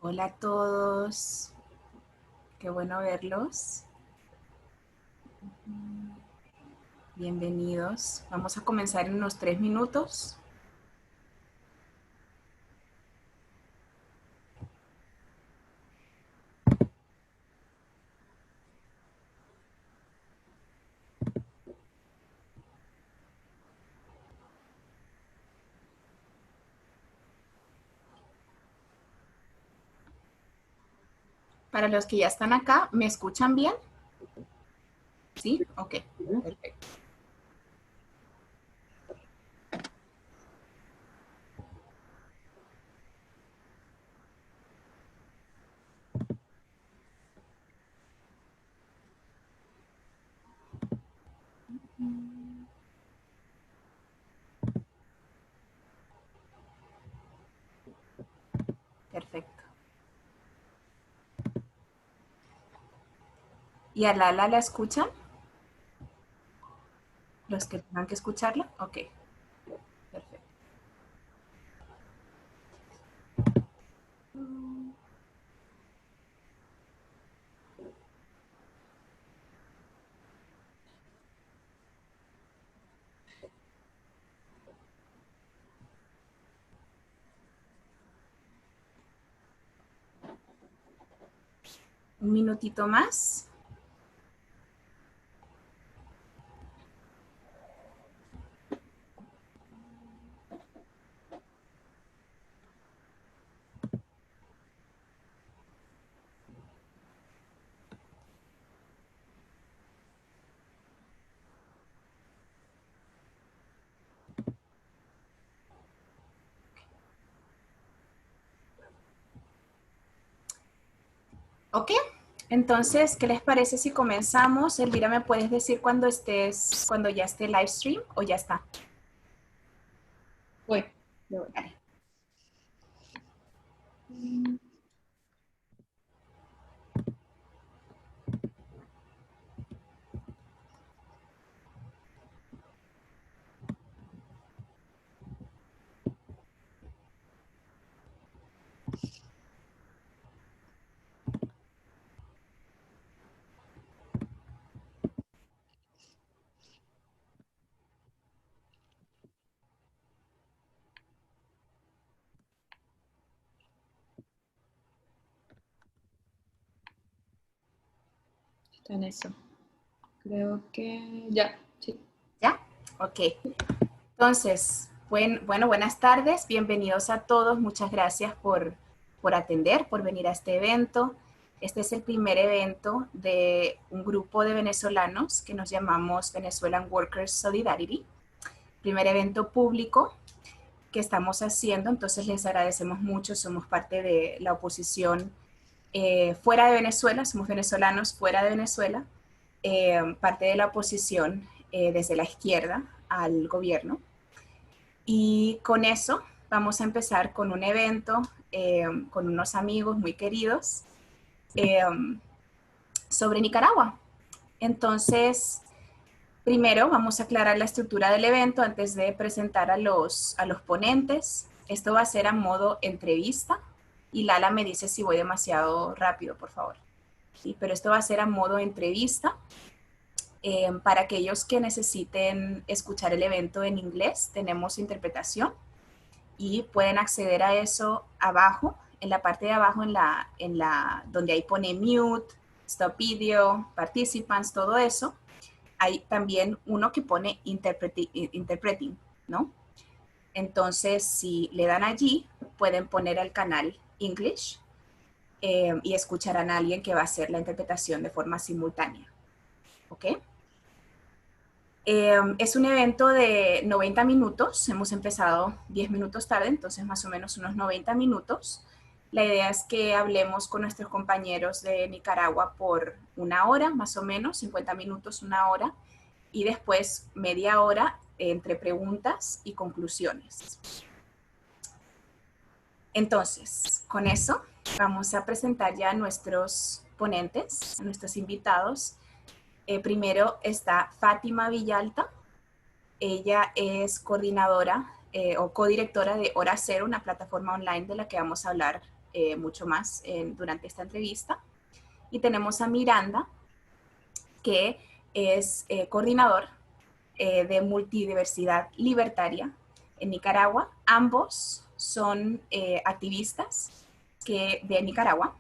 Hola a todos, qué bueno verlos. Bienvenidos. Vamos a comenzar en unos 3 minutos. Para los que ya están acá, ¿me escuchan bien? ¿Sí? Ok, perfecto. Perfecto. ¿Y a Lala la escuchan? ¿Los que tengan que escucharla? Ok, perfecto. Un minutito más. Ok, entonces, ¿qué les parece si comenzamos? Elvira, ¿me puedes decir cuando ya esté el live stream o ya está? Voy. Vale. Está en eso. Creo que ya, sí. ¿Ya? Ok. Entonces, bueno, buenas tardes, bienvenidos a todos, muchas gracias por atender, por venir a este evento. Este es el primer evento de un grupo de venezolanos que nos llamamos Venezuelan Workers Solidarity, primer evento público que estamos haciendo, entonces les agradecemos mucho, somos parte de la oposición fuera de Venezuela, somos venezolanos fuera de Venezuela, parte de la oposición desde la izquierda al gobierno. Y con eso vamos a empezar con un evento con unos amigos muy queridos eh, sobre Nicaragua. Entonces, primero vamos a aclarar la estructura del evento antes de presentar a los ponentes. Esto va a ser a modo entrevista y Lala me dice si voy demasiado rápido, por favor. Sí, pero esto va a ser a modo entrevista. Para aquellos que necesiten escuchar el evento en inglés, tenemos interpretación y pueden acceder a eso abajo, en la parte de abajo, donde ahí pone mute, stop video, participants, todo eso. Hay también uno que pone interpreting, ¿no? Entonces, si le dan allí, pueden poner el canal English y escucharán a alguien que va a hacer la interpretación de forma simultánea. ¿Ok? Es un evento de 90 minutos, hemos empezado 10 minutos tarde, entonces más o menos unos 90 minutos. La idea es que hablemos con nuestros compañeros de Nicaragua por una hora, más o menos, 50 minutos, una hora, y después media hora entre preguntas y conclusiones. Entonces, con eso vamos a presentar ya a nuestros ponentes, a nuestros invitados. Primero está Fátima Villalta. Ella es coordinadora o codirectora de Hora Cero, una plataforma online de la que vamos a hablar mucho más durante esta entrevista. Y tenemos a Miranda, que es coordinador de multidiversidad libertaria en Nicaragua. Ambos son activistas de Nicaragua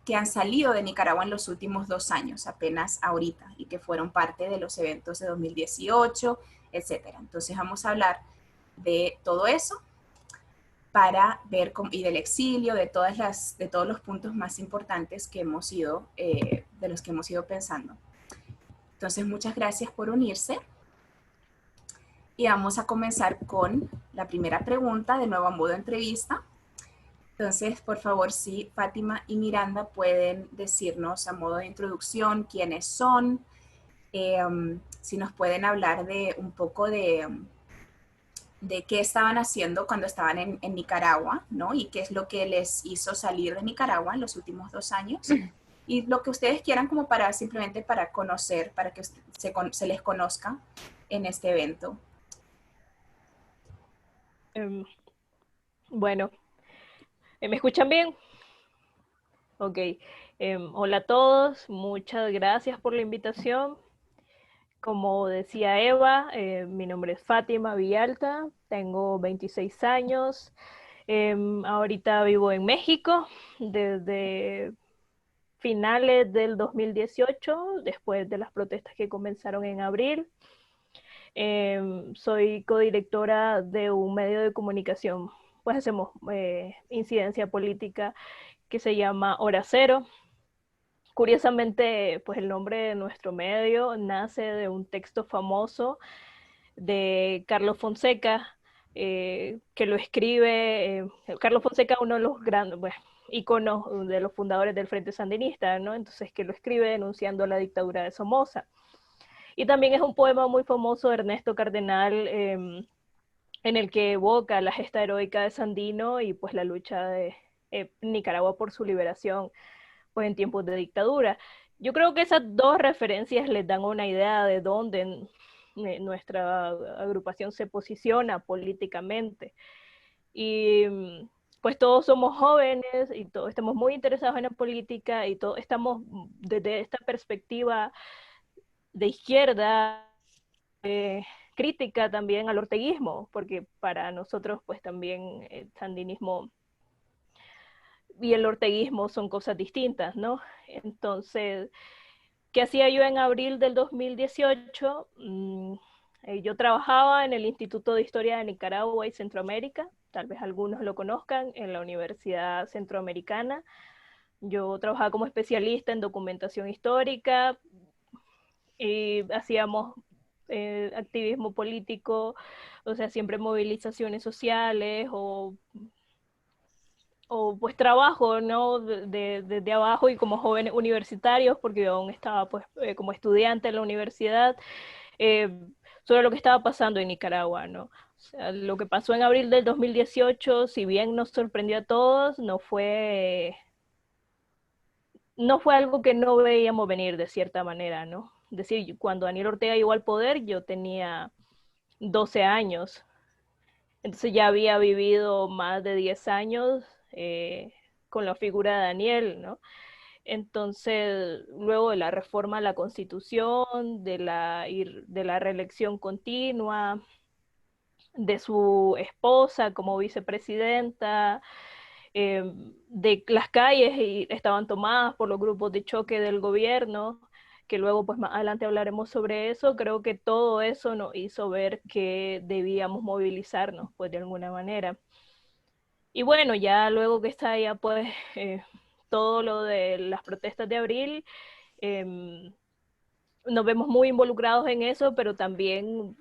que han salido de Nicaragua en los últimos 2 años, apenas ahorita, y que fueron parte de los eventos de 2018, etcétera. Entonces vamos a hablar de todo eso para ver y del exilio, de todos los puntos más importantes que hemos ido, de los que hemos ido pensando. Entonces, muchas gracias por unirse. Y vamos a comenzar con la primera pregunta, de nuevo a modo de entrevista. Entonces, por favor, si Fátima y Miranda pueden decirnos a modo de introducción quiénes son, si nos pueden hablar de un poco de qué estaban haciendo cuando estaban en Nicaragua, ¿no? Y qué es lo que les hizo salir de Nicaragua en los últimos 2 años. Y lo que ustedes quieran como simplemente para conocer, para que se les conozca en este evento. Bueno, ¿me escuchan bien? Ok. Hola a todos, muchas gracias por la invitación. Como decía Eva, mi nombre es Fátima Villalta, tengo 26 años. Ahorita vivo en México desde finales del 2018, después de las protestas que comenzaron en abril. Soy codirectora de un medio de comunicación, pues hacemos incidencia política que se llama Hora Cero. Curiosamente, pues el nombre de nuestro medio nace de un texto famoso de Carlos Fonseca, que lo escribe, Carlos Fonseca, uno de los grandes, bueno, íconos de los fundadores del Frente Sandinista, ¿no? Entonces, que lo escribe denunciando la dictadura de Somoza. Y también es un poema muy famoso de Ernesto Cardenal, en el que evoca la gesta heroica de Sandino y pues la lucha de Nicaragua por su liberación pues en tiempos de dictadura. Yo creo que esas dos referencias les dan una idea de dónde nuestra agrupación se posiciona políticamente. Y pues todos somos jóvenes y todos estamos muy interesados en la política y todos estamos desde esta perspectiva de izquierda, crítica también al orteguismo, porque para nosotros pues también el sandinismo y el orteguismo son cosas distintas, ¿no? Entonces, ¿qué hacía yo en abril del 2018? Yo trabajaba en el Instituto de Historia de Nicaragua y Centroamérica, tal vez algunos lo conozcan, en la Universidad Centroamericana. Yo trabajaba como especialista en documentación histórica y hacíamos activismo político, o sea, siempre movilizaciones sociales o pues trabajo, ¿no? Desde abajo y como jóvenes universitarios, porque yo aún estaba pues como estudiante en la universidad, eh, sobre lo que estaba pasando en Nicaragua, ¿no? O sea, lo que pasó en abril del 2018, si bien nos sorprendió a todos, no fue algo que no veíamos venir de cierta manera, ¿no? Es decir, cuando Daniel Ortega llegó al poder, yo tenía 12 años, entonces ya había vivido más de 10 años con la figura de Daniel, ¿no? Entonces, luego de la reforma a la Constitución, de la reelección continua, de su esposa como vicepresidenta, de las calles estaban tomadas por los grupos de choque del gobierno, que luego pues más adelante hablaremos sobre eso. Creo que todo eso nos hizo ver que debíamos movilizarnos pues de alguna manera. Y bueno, ya luego que está ya pues todo lo de las protestas de abril, eh, nos vemos muy involucrados en eso, pero también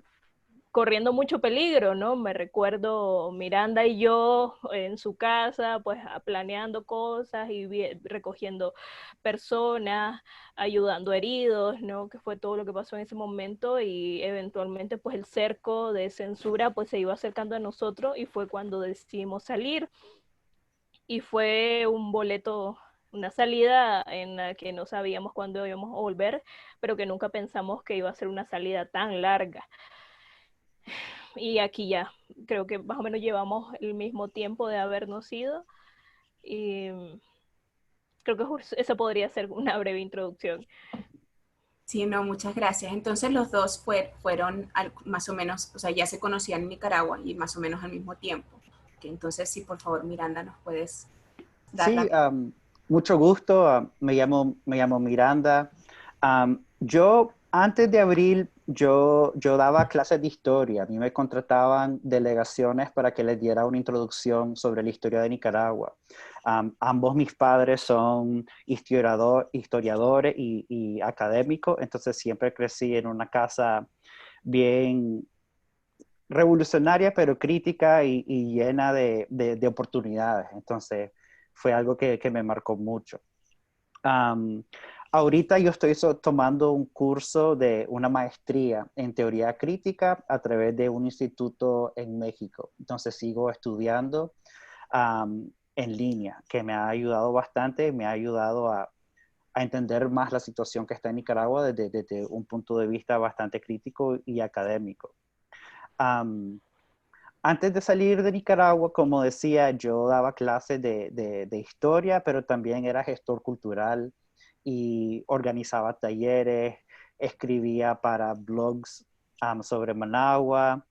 corriendo mucho peligro, ¿no? Me recuerdo Miranda y yo en su casa, pues planeando cosas y recogiendo personas, ayudando heridos, ¿no? Que fue todo lo que pasó en ese momento y eventualmente pues el cerco de censura pues se iba acercando a nosotros y fue cuando decidimos salir y fue un boleto, una salida en la que no sabíamos cuándo íbamos a volver, pero que nunca pensamos que iba a ser una salida tan larga. Y aquí ya, creo que más o menos llevamos el mismo tiempo de habernos ido Y creo que esa podría ser una breve introducción. Sí, no, muchas gracias. Entonces los dos fueron más o menos, o sea, ya se conocían en Nicaragua y más o menos al mismo tiempo. Que entonces, sí, por favor, Miranda, nos puedes dar Sí, la... mucho gusto. Me llamo Miranda. Yo, antes de abril, yo daba clases de historia. A mí me contrataban delegaciones para que les diera una introducción sobre la historia de Nicaragua. Ambos mis padres son historiadores y académicos, entonces siempre crecí en una casa bien revolucionaria, pero crítica y llena de oportunidades. Entonces, fue algo que me marcó mucho. Um, Ahorita yo estoy tomando un curso de una maestría en teoría crítica a través de un instituto en México. Entonces, sigo estudiando en línea, que me ha ayudado bastante, me ha ayudado a entender más la situación que está en Nicaragua desde un punto de vista bastante crítico y académico. Um, Antes de salir de Nicaragua, como decía, yo daba clases de historia, pero también era gestor cultural y organizaba talleres, escribía para blogs sobre Managua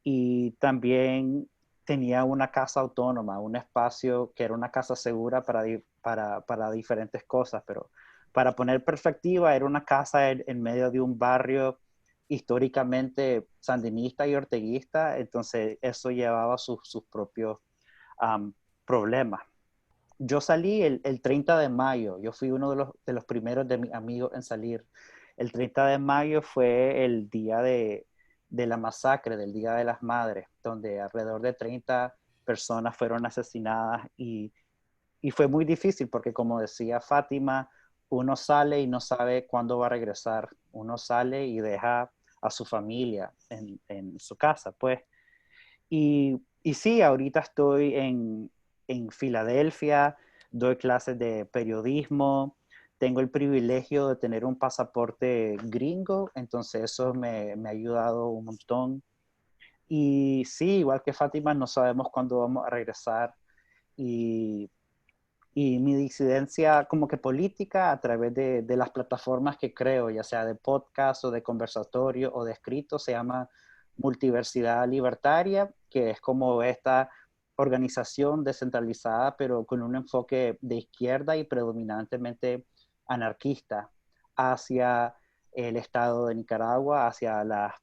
y también tenía una casa autónoma, un espacio que era una casa segura para diferentes cosas, pero para poner perspectiva, era una casa en medio de un barrio históricamente sandinista y orteguista, entonces eso llevaba sus propios problemas. Yo salí el 30 de mayo, yo fui uno de los primeros de mis amigos en salir. El 30 de mayo fue el día de la masacre, del Día de las Madres, donde alrededor de 30 personas fueron asesinadas y fue muy difícil porque, como decía Fátima, uno sale y no sabe cuándo va a regresar. Uno sale y deja a su familia en su casa, pues. Y sí, ahorita estoy en Filadelfia, doy clases de periodismo, tengo el privilegio de tener un pasaporte gringo, entonces eso me ha ayudado un montón. Y sí, igual que Fátima, no sabemos cuándo vamos a regresar. Y y mi disidencia como que política a través de las plataformas que creo, ya sea de podcast o de conversatorio o de escrito, se llama Multiversidad Libertaria, que es como esta organización descentralizada, pero con un enfoque de izquierda y predominantemente anarquista hacia el Estado de Nicaragua, hacia las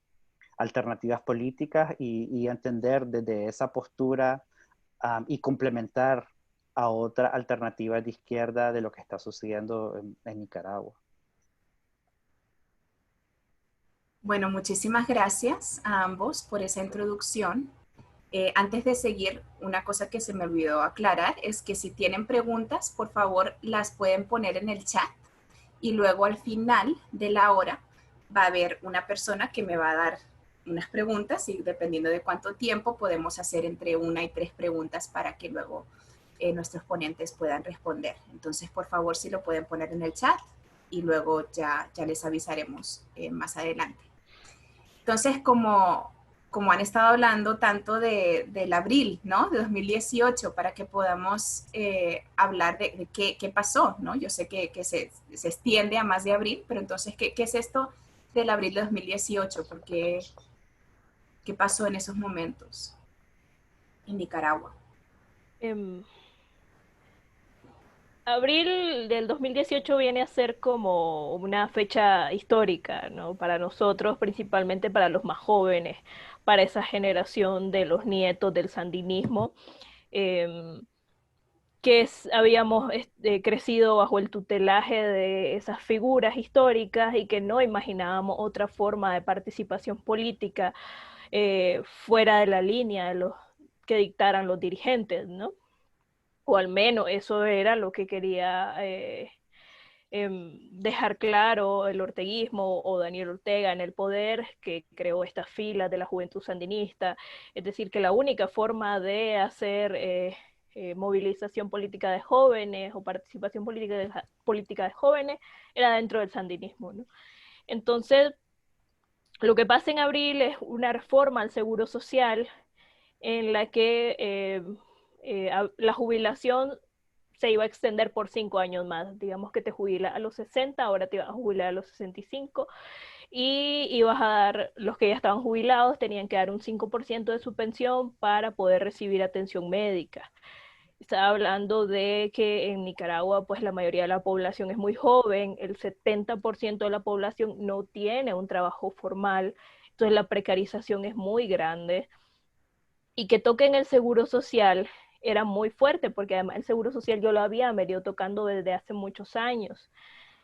alternativas políticas y entender desde esa postura y complementar a otra alternativa de izquierda de lo que está sucediendo en Nicaragua. Bueno, muchísimas gracias a ambos por esa introducción. Antes de seguir, una cosa que se me olvidó aclarar es que si tienen preguntas, por favor, las pueden poner en el chat y luego al final de la hora va a haber una persona que me va a dar unas preguntas y dependiendo de cuánto tiempo podemos hacer entre 1 y 3 preguntas para que luego nuestros ponentes puedan responder. Entonces, por favor, si lo pueden poner en el chat y luego ya les avisaremos más adelante. Entonces, como han estado hablando tanto del abril, ¿no? De 2018, para que podamos hablar de qué pasó, ¿no? Yo sé que se extiende a más de abril, pero entonces, ¿qué es esto del abril de 2018? Porque, ¿qué pasó en esos momentos en Nicaragua? Abril del 2018 viene a ser como una fecha histórica, ¿no? Para nosotros, principalmente para los más jóvenes, para esa generación de los nietos del sandinismo, eh, habíamos crecido bajo el tutelaje de esas figuras históricas y que no imaginábamos otra forma de participación política fuera de la línea de los que dictaran los dirigentes, ¿no? O al menos eso era lo que quería dejar claro el orteguismo o Daniel Ortega en el poder, que creó estas filas de la juventud sandinista. Es decir, que la única forma de hacer movilización política de jóvenes o participación política de jóvenes era dentro del sandinismo, ¿no? Entonces, lo que pasa en abril es una reforma al seguro social en la que la jubilación se iba a extender por 5 años más. Digamos que te jubilas a los 60, ahora te vas a jubilar a los 65, y ibas a dar, los que ya estaban jubilados tenían que dar un 5% de su pensión para poder recibir atención médica. Estaba hablando de que en Nicaragua, pues la mayoría de la población es muy joven, el 70% de la población no tiene un trabajo formal, entonces la precarización es muy grande, y que toquen el seguro social era muy fuerte, porque además el seguro social yo lo había venido tocando desde hace muchos años.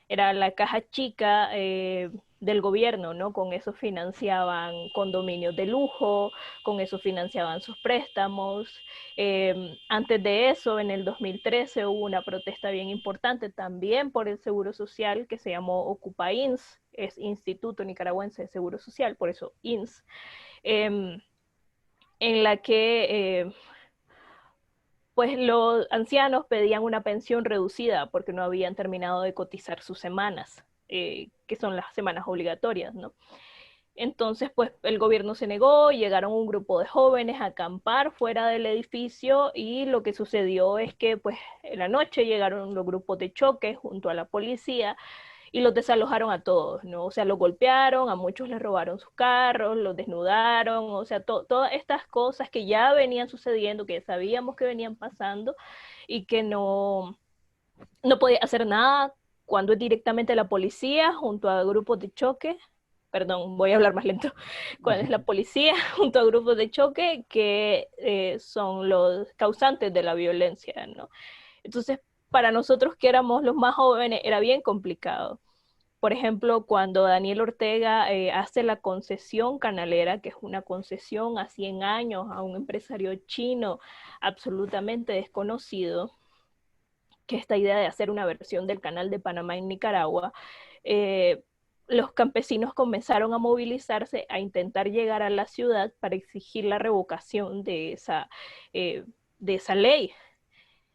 Era la caja chica del gobierno, ¿no? Con eso financiaban condominios de lujo, con eso financiaban sus préstamos. Antes de eso, en el 2013, hubo una protesta bien importante también por el Seguro Social que se llamó Ocupa INS, es Instituto Nicaragüense de Seguro Social, por eso INS, en la que pues los ancianos pedían una pensión reducida porque no habían terminado de cotizar sus semanas, que son las semanas obligatorias, ¿no? Entonces, pues el gobierno se negó, llegaron un grupo de jóvenes a acampar fuera del edificio, y lo que sucedió es que pues en la noche llegaron los grupos de choque junto a la policía y los desalojaron a todos, ¿no? O sea, los golpearon, a muchos les robaron sus carros, los desnudaron, o sea, todas estas cosas que ya venían sucediendo, que sabíamos que venían pasando y que no podía hacer nada cuando es directamente la policía junto a grupos de choque. Perdón, voy a hablar más lento. Cuando es la policía junto a grupos de choque que son los causantes de la violencia, ¿no? Entonces, para nosotros que éramos los más jóvenes era bien complicado. Por ejemplo, cuando Daniel Ortega hace la concesión canalera, que es una concesión a 100 años a un empresario chino absolutamente desconocido, que esta idea de hacer una versión del canal de Panamá en Nicaragua, los campesinos comenzaron a movilizarse, a intentar llegar a la ciudad para exigir la revocación de esa ley.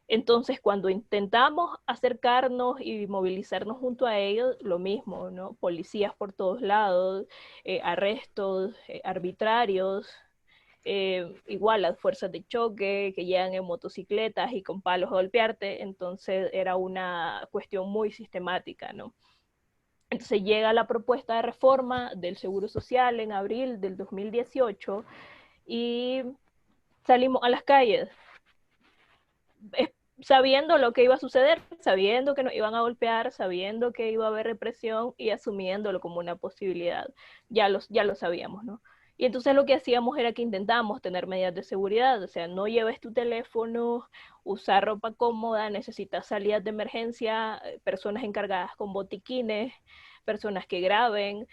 Entonces, cuando intentamos acercarnos y movilizarnos junto a ellos, lo mismo, ¿no? Policías por todos lados, arrestos arbitrarios, igual las fuerzas de choque que llegan en motocicletas y con palos a golpearte, entonces era una cuestión muy sistemática, ¿no? Entonces llega la propuesta de reforma del Seguro Social en abril del 2018 y salimos a las calles sabiendo lo que iba a suceder, sabiendo que nos iban a golpear, sabiendo que iba a haber represión y asumiéndolo como una posibilidad. Ya lo sabíamos, ¿no? Y entonces lo que hacíamos era que intentábamos tener medidas de seguridad, o sea, no lleves tu teléfono, usar ropa cómoda, necesitas salidas de emergencia, personas encargadas con botiquines, personas que graben,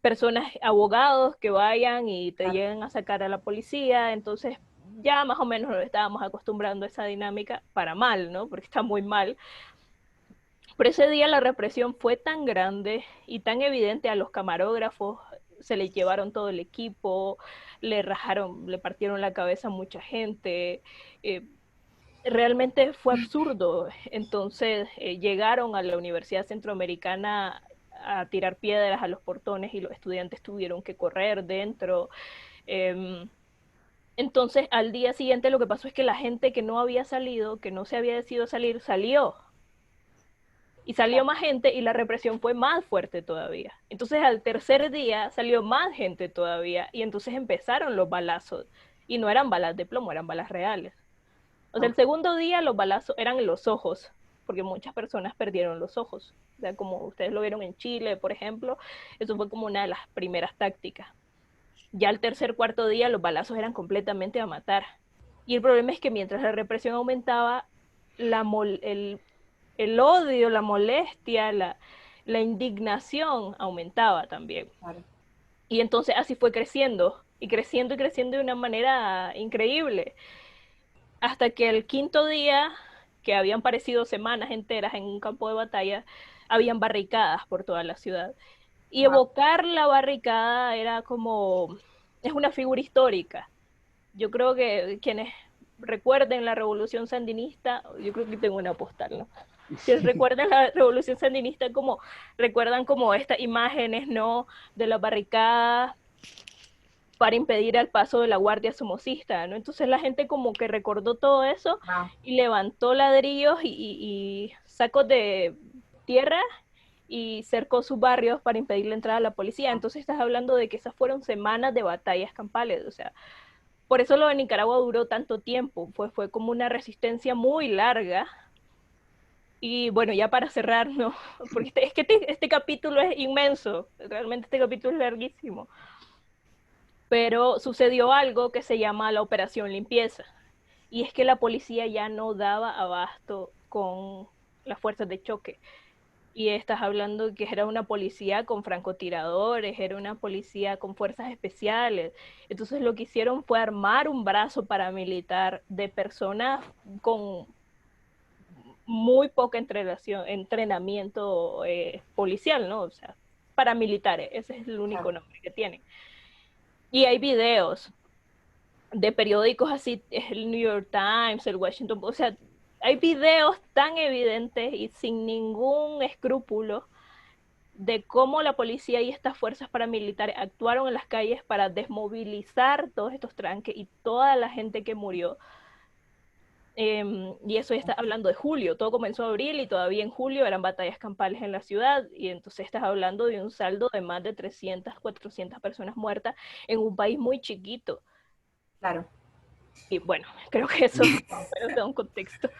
personas, abogados que vayan y te lleguen a sacar a la policía. Entonces ya más o menos nos estábamos acostumbrando a esa dinámica para mal, ¿no? Porque está muy mal. Pero ese día la represión fue tan grande y tan evidente, a los camarógrafos se les llevaron todo el equipo, le partieron la cabeza a mucha gente, realmente fue absurdo. Entonces llegaron a la Universidad Centroamericana a tirar piedras a los portones y los estudiantes tuvieron que correr dentro. Entonces al día siguiente lo que pasó es que la gente que no había salido, que no se había decidido salir, salió. Y salió más gente y la represión fue más fuerte todavía. Entonces al tercer día salió más gente todavía y entonces empezaron los balazos. Y no eran balas de plomo, eran balas reales. O sea, el segundo día los balazos eran en los ojos, porque muchas personas perdieron los ojos. O sea, como ustedes lo vieron en Chile, por ejemplo, eso fue como una de las primeras tácticas. Ya el tercer, cuarto día los balazos eran completamente a matar. Y el problema es que mientras la represión aumentaba, el odio, la molestia, la indignación aumentaba también. Claro. Y entonces así fue creciendo, y creciendo y creciendo de una manera increíble. Hasta que el quinto día, que habían parecido semanas enteras en un campo de batalla, habían barricadas por toda la ciudad. Y evocar la barricada era como, es una figura histórica. Yo creo que quienes recuerden la revolución sandinista, yo creo que tengo una postal, ¿no? Si recuerdan la revolución sandinista, recuerdan como estas imágenes, ¿no? De las barricadas, para impedir el paso de la guardia somocista, ¿no? Entonces la gente como que recordó todo eso Wow. y levantó ladrillos y sacos de tierra y cercó sus barrios para impedir la entrada a la policía. Entonces estás hablando de que esas fueron semanas de batallas campales, o sea, por eso lo de Nicaragua duró tanto tiempo, fue como una resistencia muy larga. Y bueno, ya para cerrar, ¿no? Porque es que este capítulo es inmenso, realmente este capítulo es larguísimo. Pero sucedió algo que se llama la Operación Limpieza. Y es que la policía ya no daba abasto con las fuerzas de choque. Y estás hablando que era una policía con francotiradores, era una policía con fuerzas especiales. Entonces lo que hicieron fue armar un brazo paramilitar de personas con muy poca entrenamiento policial, ¿no? O sea, paramilitares, ese es el único nombre que tienen. Y hay videos de periódicos así, el New York Times, el Washington Post, o sea, hay videos tan evidentes y sin ningún escrúpulo de cómo la policía y estas fuerzas paramilitares actuaron en las calles para desmovilizar todos estos tranques y toda la gente que murió. Y eso ya está hablando de julio, todo comenzó en abril y todavía en julio eran batallas campales en la ciudad, y entonces estás hablando de un saldo de más de 300, 400 personas muertas en un país muy chiquito. Claro. Y bueno, creo que eso da un contexto.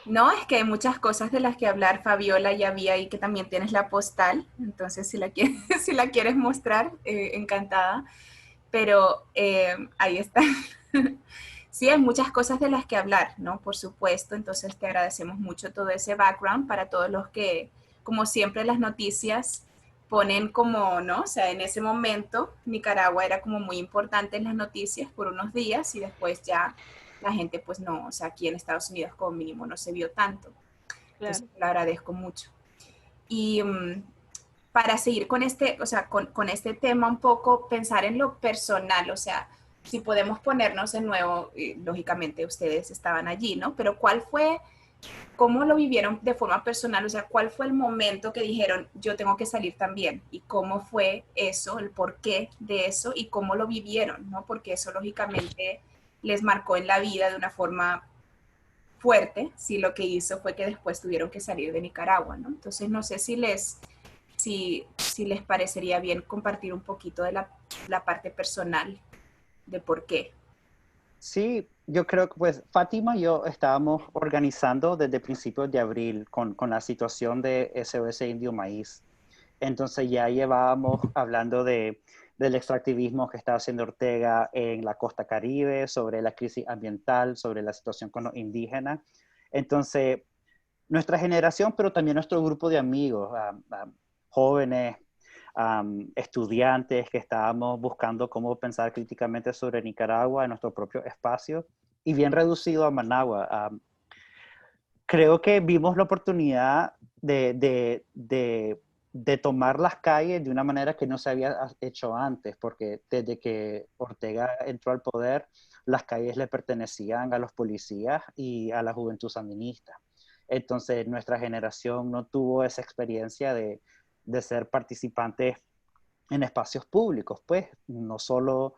No, es que hay muchas cosas de las que hablar, Fabiola, ya vi ahí que también tienes la postal, entonces si la quieres, si la quieres mostrar, encantada, pero ahí está. Sí, hay muchas cosas de las que hablar, ¿no? Por supuesto, entonces te agradecemos mucho todo ese background para todos los que, como siempre, las noticias ponen como, ¿no? O sea, en ese momento Nicaragua era como muy importante en las noticias por unos días y después ya la gente, pues no, o sea, aquí en Estados Unidos como mínimo no se vio tanto. Entonces, Claro. lo agradezco mucho. Y para seguir con este, o sea, con este tema un poco, pensar en lo personal, o sea, si podemos ponernos de nuevo, lógicamente ustedes estaban allí, ¿no? Pero ¿cuál fue, cómo lo vivieron de forma personal? O sea, ¿cuál fue el momento que dijeron, yo tengo que salir también? ¿Y cómo fue eso, el porqué de eso y cómo lo vivieron, ¿no? Porque eso lógicamente les marcó en la vida de una forma fuerte, si lo que hizo fue que después tuvieron que salir de Nicaragua, ¿no? Entonces, no sé si les parecería bien compartir un poquito de la parte personal de por qué. Sí, yo creo que pues Fátima y yo estábamos organizando desde principios de abril con la situación de SOS Indio Maíz. Entonces ya llevábamos hablando del extractivismo que está haciendo Ortega en la costa Caribe, sobre la crisis ambiental, sobre la situación con los indígenas. Entonces, nuestra generación, pero también nuestro grupo de amigos, jóvenes, estudiantes que estábamos buscando cómo pensar críticamente sobre Nicaragua en nuestro propio espacio y bien reducido a Managua. Creo que vimos la oportunidad de tomar las calles de una manera que no se había hecho antes, porque desde que Ortega entró al poder, las calles le pertenecían a los policías y a la juventud sandinista. Entonces, nuestra generación no tuvo esa experiencia de ser participantes en espacios públicos, pues, no solo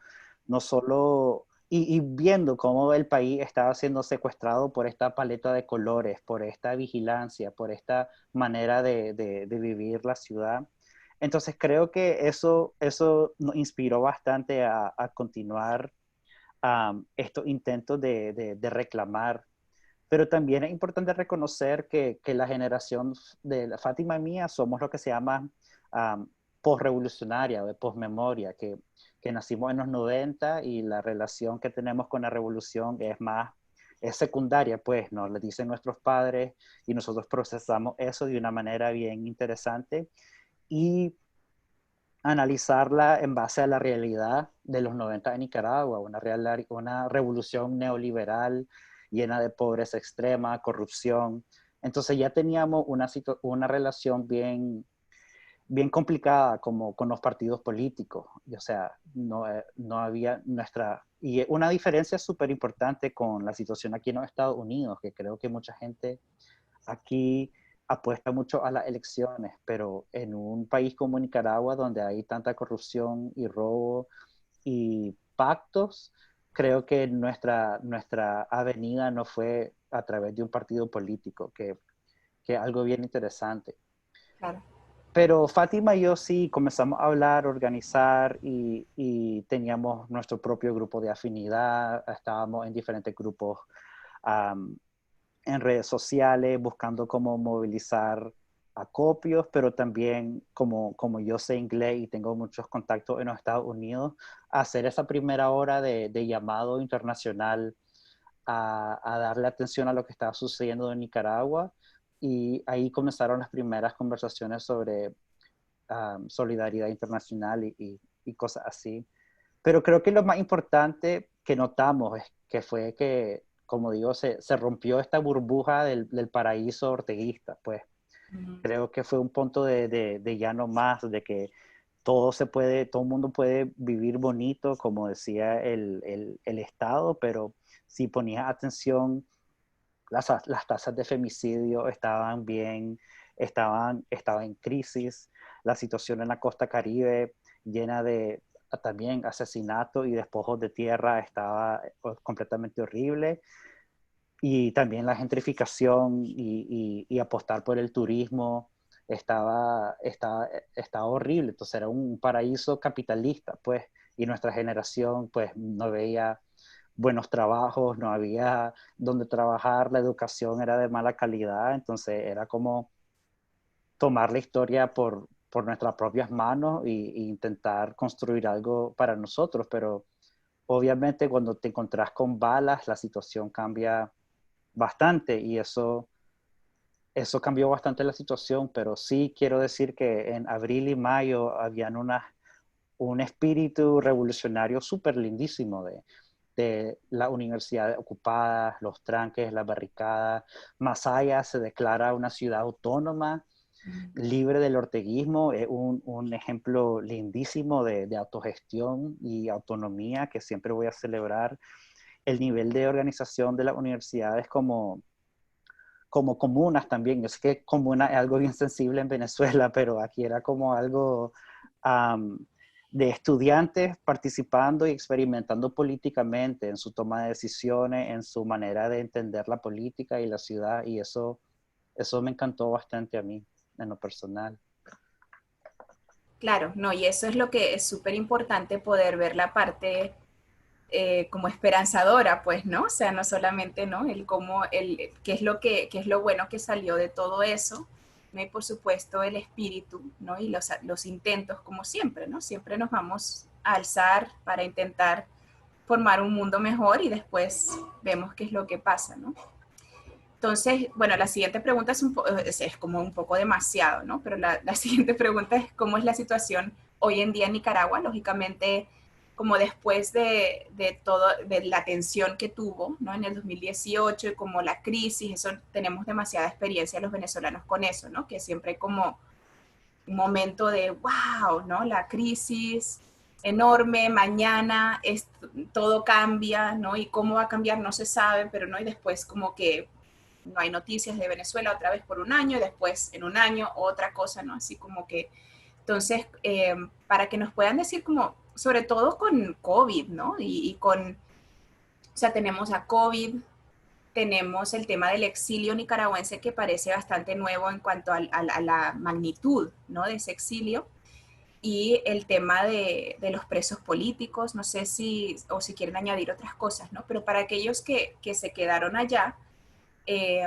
y viendo cómo el país estaba siendo secuestrado por esta paleta de colores, por esta vigilancia, por esta manera de vivir la ciudad. Entonces creo que eso nos inspiró bastante a continuar estos intentos de reclamar. Pero también es importante reconocer que la generación de la Fátima y mía somos lo que se llama postrevolucionaria o de postmemoria, que nacimos en los 90 y la relación que tenemos con la revolución es secundaria, pues, nos lo dicen nuestros padres y nosotros procesamos eso de una manera bien interesante y analizarla en base a la realidad de los 90 en Nicaragua, una revolución neoliberal llena de pobreza extrema, corrupción. Entonces ya teníamos una relación bien complicada como con los partidos políticos. O sea, no había Y una diferencia súper importante con la situación aquí en los Estados Unidos, que creo que mucha gente aquí apuesta mucho a las elecciones, pero en un país como Nicaragua, donde hay tanta corrupción y robo, y pactos, creo que nuestra avenida no fue a través de un partido político, que es algo bien interesante. Claro. Pero Fátima y yo sí comenzamos a hablar, organizar y teníamos nuestro propio grupo de afinidad, estábamos en diferentes grupos en redes sociales buscando cómo movilizar acopios, pero también como yo sé inglés y tengo muchos contactos en los Estados Unidos, hacer esa primera hora de llamado internacional a darle atención a lo que estaba sucediendo en Nicaragua. Y ahí comenzaron las primeras conversaciones sobre solidaridad internacional y cosas así. Pero creo que lo más importante que notamos es que fue que, como digo, se rompió esta burbuja del paraíso orteguista. Pues creo que fue un punto de ya no más, de que todo el mundo puede vivir bonito, como decía el Estado, pero si ponías atención, las tasas de femicidio estaban bien, estaban en crisis, la situación en la costa Caribe llena de también asesinatos y despojos de tierra estaba completamente horrible. Y también la gentrificación y apostar por el turismo estaba horrible. Entonces era un paraíso capitalista, pues, y nuestra generación, pues, no veía buenos trabajos, no había donde trabajar, la educación era de mala calidad, entonces era como tomar la historia por nuestras propias manos e intentar construir algo para nosotros, pero obviamente cuando te encontrás con balas, la situación cambia bastante y eso cambió bastante la situación, pero sí quiero decir que en abril y mayo habían un espíritu revolucionario súper lindísimo de las universidades ocupadas, los tranques, las barricadas. Masaya se declara una ciudad autónoma, libre del orteguismo, es un ejemplo lindísimo de autogestión y autonomía que siempre voy a celebrar. El nivel de organización de las universidades como comunas también. Yo sé que comuna es algo bien sensible en Venezuela, pero aquí era como algo um, de estudiantes participando y experimentando políticamente en su toma de decisiones, en su manera de entender la política y la ciudad, y eso me encantó bastante a mí, en lo personal. Claro, no, y eso es lo que es súper importante poder ver la parte como esperanzadora, pues, ¿no? O sea, no solamente, ¿no? El cómo, qué es lo bueno que salió de todo eso, ¿no? Y por supuesto el espíritu, ¿no? Y los intentos, como siempre, ¿no? Siempre nos vamos a alzar para intentar formar un mundo mejor y después vemos qué es lo que pasa, ¿no? Entonces, bueno, la siguiente pregunta es como un poco demasiado, ¿no? Pero la siguiente pregunta es cómo es la situación hoy en día en Nicaragua, lógicamente, como después de todo, de la tensión que tuvo, ¿no? En el 2018 y como la crisis, eso tenemos demasiada experiencia los venezolanos con eso, ¿no? Que siempre hay como un momento de, wow, ¿no? La crisis enorme, mañana todo cambia, ¿no? Y cómo va a cambiar no se sabe, pero no, y después como que no hay noticias de Venezuela otra vez por un año, después en un año otra cosa, ¿no? Así como que, entonces, para que nos puedan decir como, sobre todo con COVID, ¿no? Y con, o sea, tenemos a COVID, tenemos el tema del exilio nicaragüense que parece bastante nuevo en cuanto a la magnitud, ¿no? De ese exilio y el tema de los presos políticos, no sé si, o si quieren añadir otras cosas, ¿no? Pero para aquellos que se quedaron allá, eh,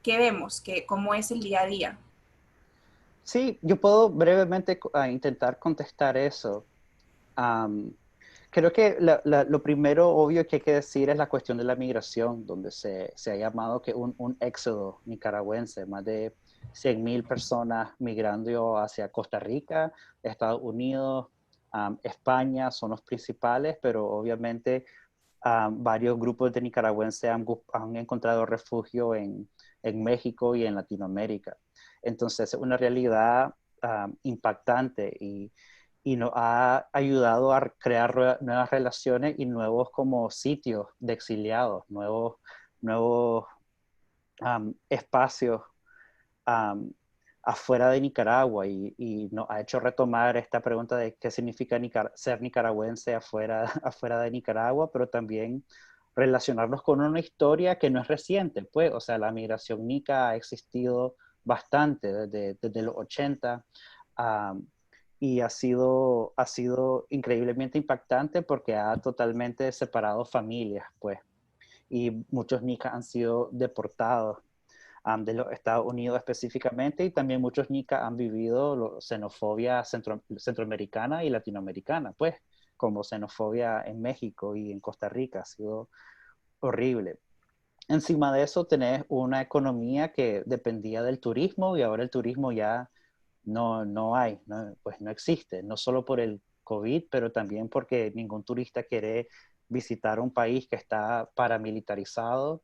¿qué vemos? ¿Cómo es el día a día? Sí, yo puedo brevemente intentar contestar eso. Um, Creo que lo primero obvio que hay que decir es la cuestión de la migración, donde se ha llamado que un éxodo nicaragüense, más de 100,000 personas migrando hacia Costa Rica, Estados Unidos, España son los principales, pero obviamente varios grupos de nicaragüenses han encontrado refugio en México y en Latinoamérica. Entonces es una realidad impactante y nos ha ayudado a crear nuevas relaciones y nuevos como sitios de exiliados, nuevos espacios um, afuera de Nicaragua y nos ha hecho retomar esta pregunta de qué significa ser nicaragüense afuera, afuera de Nicaragua, pero también relacionarnos con una historia que no es reciente, pues, o sea, la migración nica ha existido bastante desde los 80 y ha sido increíblemente impactante porque ha totalmente separado familias, pues, y muchos nicas han sido deportados de los Estados Unidos específicamente, y también muchos nicas han vivido xenofobia centroamericana y latinoamericana, pues, como xenofobia en México y en Costa Rica, ha sido horrible. Encima de eso tenés una economía que dependía del turismo y ahora el turismo ya no hay, pues no existe, no solo por el COVID, pero también porque ningún turista quiere visitar un país que está paramilitarizado,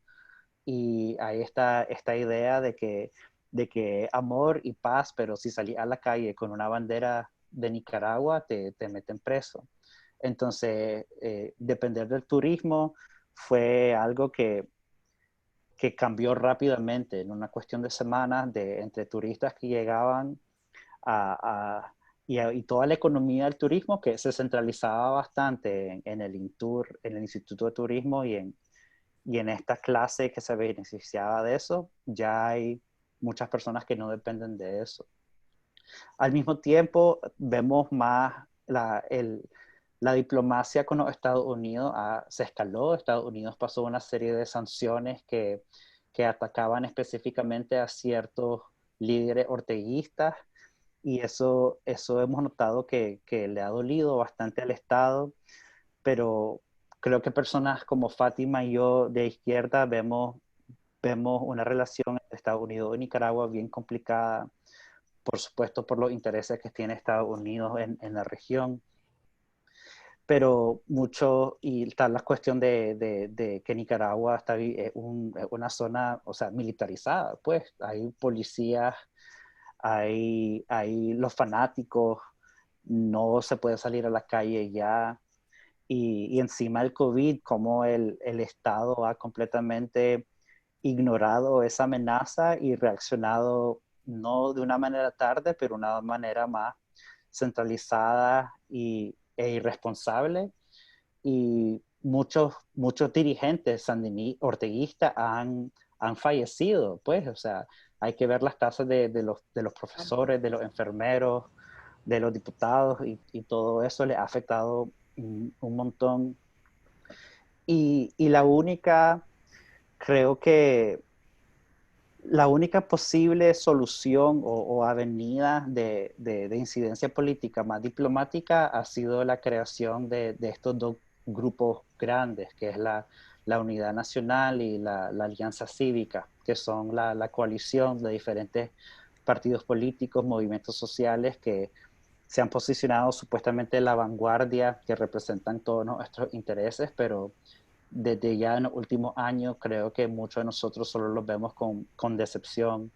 y ahí está esta idea de que amor y paz, pero si salís a la calle con una bandera de Nicaragua, te meten preso. Entonces, depender del turismo fue algo que cambió rápidamente en una cuestión de semanas, entre turistas que llegaban y toda la economía del turismo, que se centralizaba bastante en el INTUR, en el Instituto de Turismo y en esta clase que se beneficiaba de eso. Ya hay muchas personas que no dependen de eso. Al mismo tiempo, vemos más la diplomacia con los Estados Unidos se escaló. Estados Unidos pasó una serie de sanciones que atacaban específicamente a ciertos líderes orteguistas, y eso hemos notado que le ha dolido bastante al Estado, pero creo que personas como Fátima y yo de izquierda vemos una relación entre Estados Unidos y Nicaragua bien complicada, por supuesto por los intereses que tiene Estados Unidos en la región, pero mucho, y está la cuestión de que Nicaragua es una zona, o sea, militarizada, pues hay policías, hay los fanáticos, no se puede salir a la calle ya. Y encima del COVID, como el Estado ha completamente ignorado esa amenaza y reaccionado no de una manera tarde, pero una manera más centralizada e irresponsable. Y muchos dirigentes orteguistas han fallecido, pues, o sea, hay que ver las tasas de los profesores, de los enfermeros, de los diputados, y todo eso le ha afectado un montón. Y creo que la única posible solución o avenida de incidencia política más diplomática ha sido la creación de estos dos grupos grandes, que es la Unidad Nacional y la Alianza Cívica, que son la coalición de diferentes partidos políticos, movimientos sociales que se han posicionado supuestamente en la vanguardia, que representan todos nuestros intereses, pero desde ya en los últimos años creo que muchos de nosotros solo los vemos con decepción,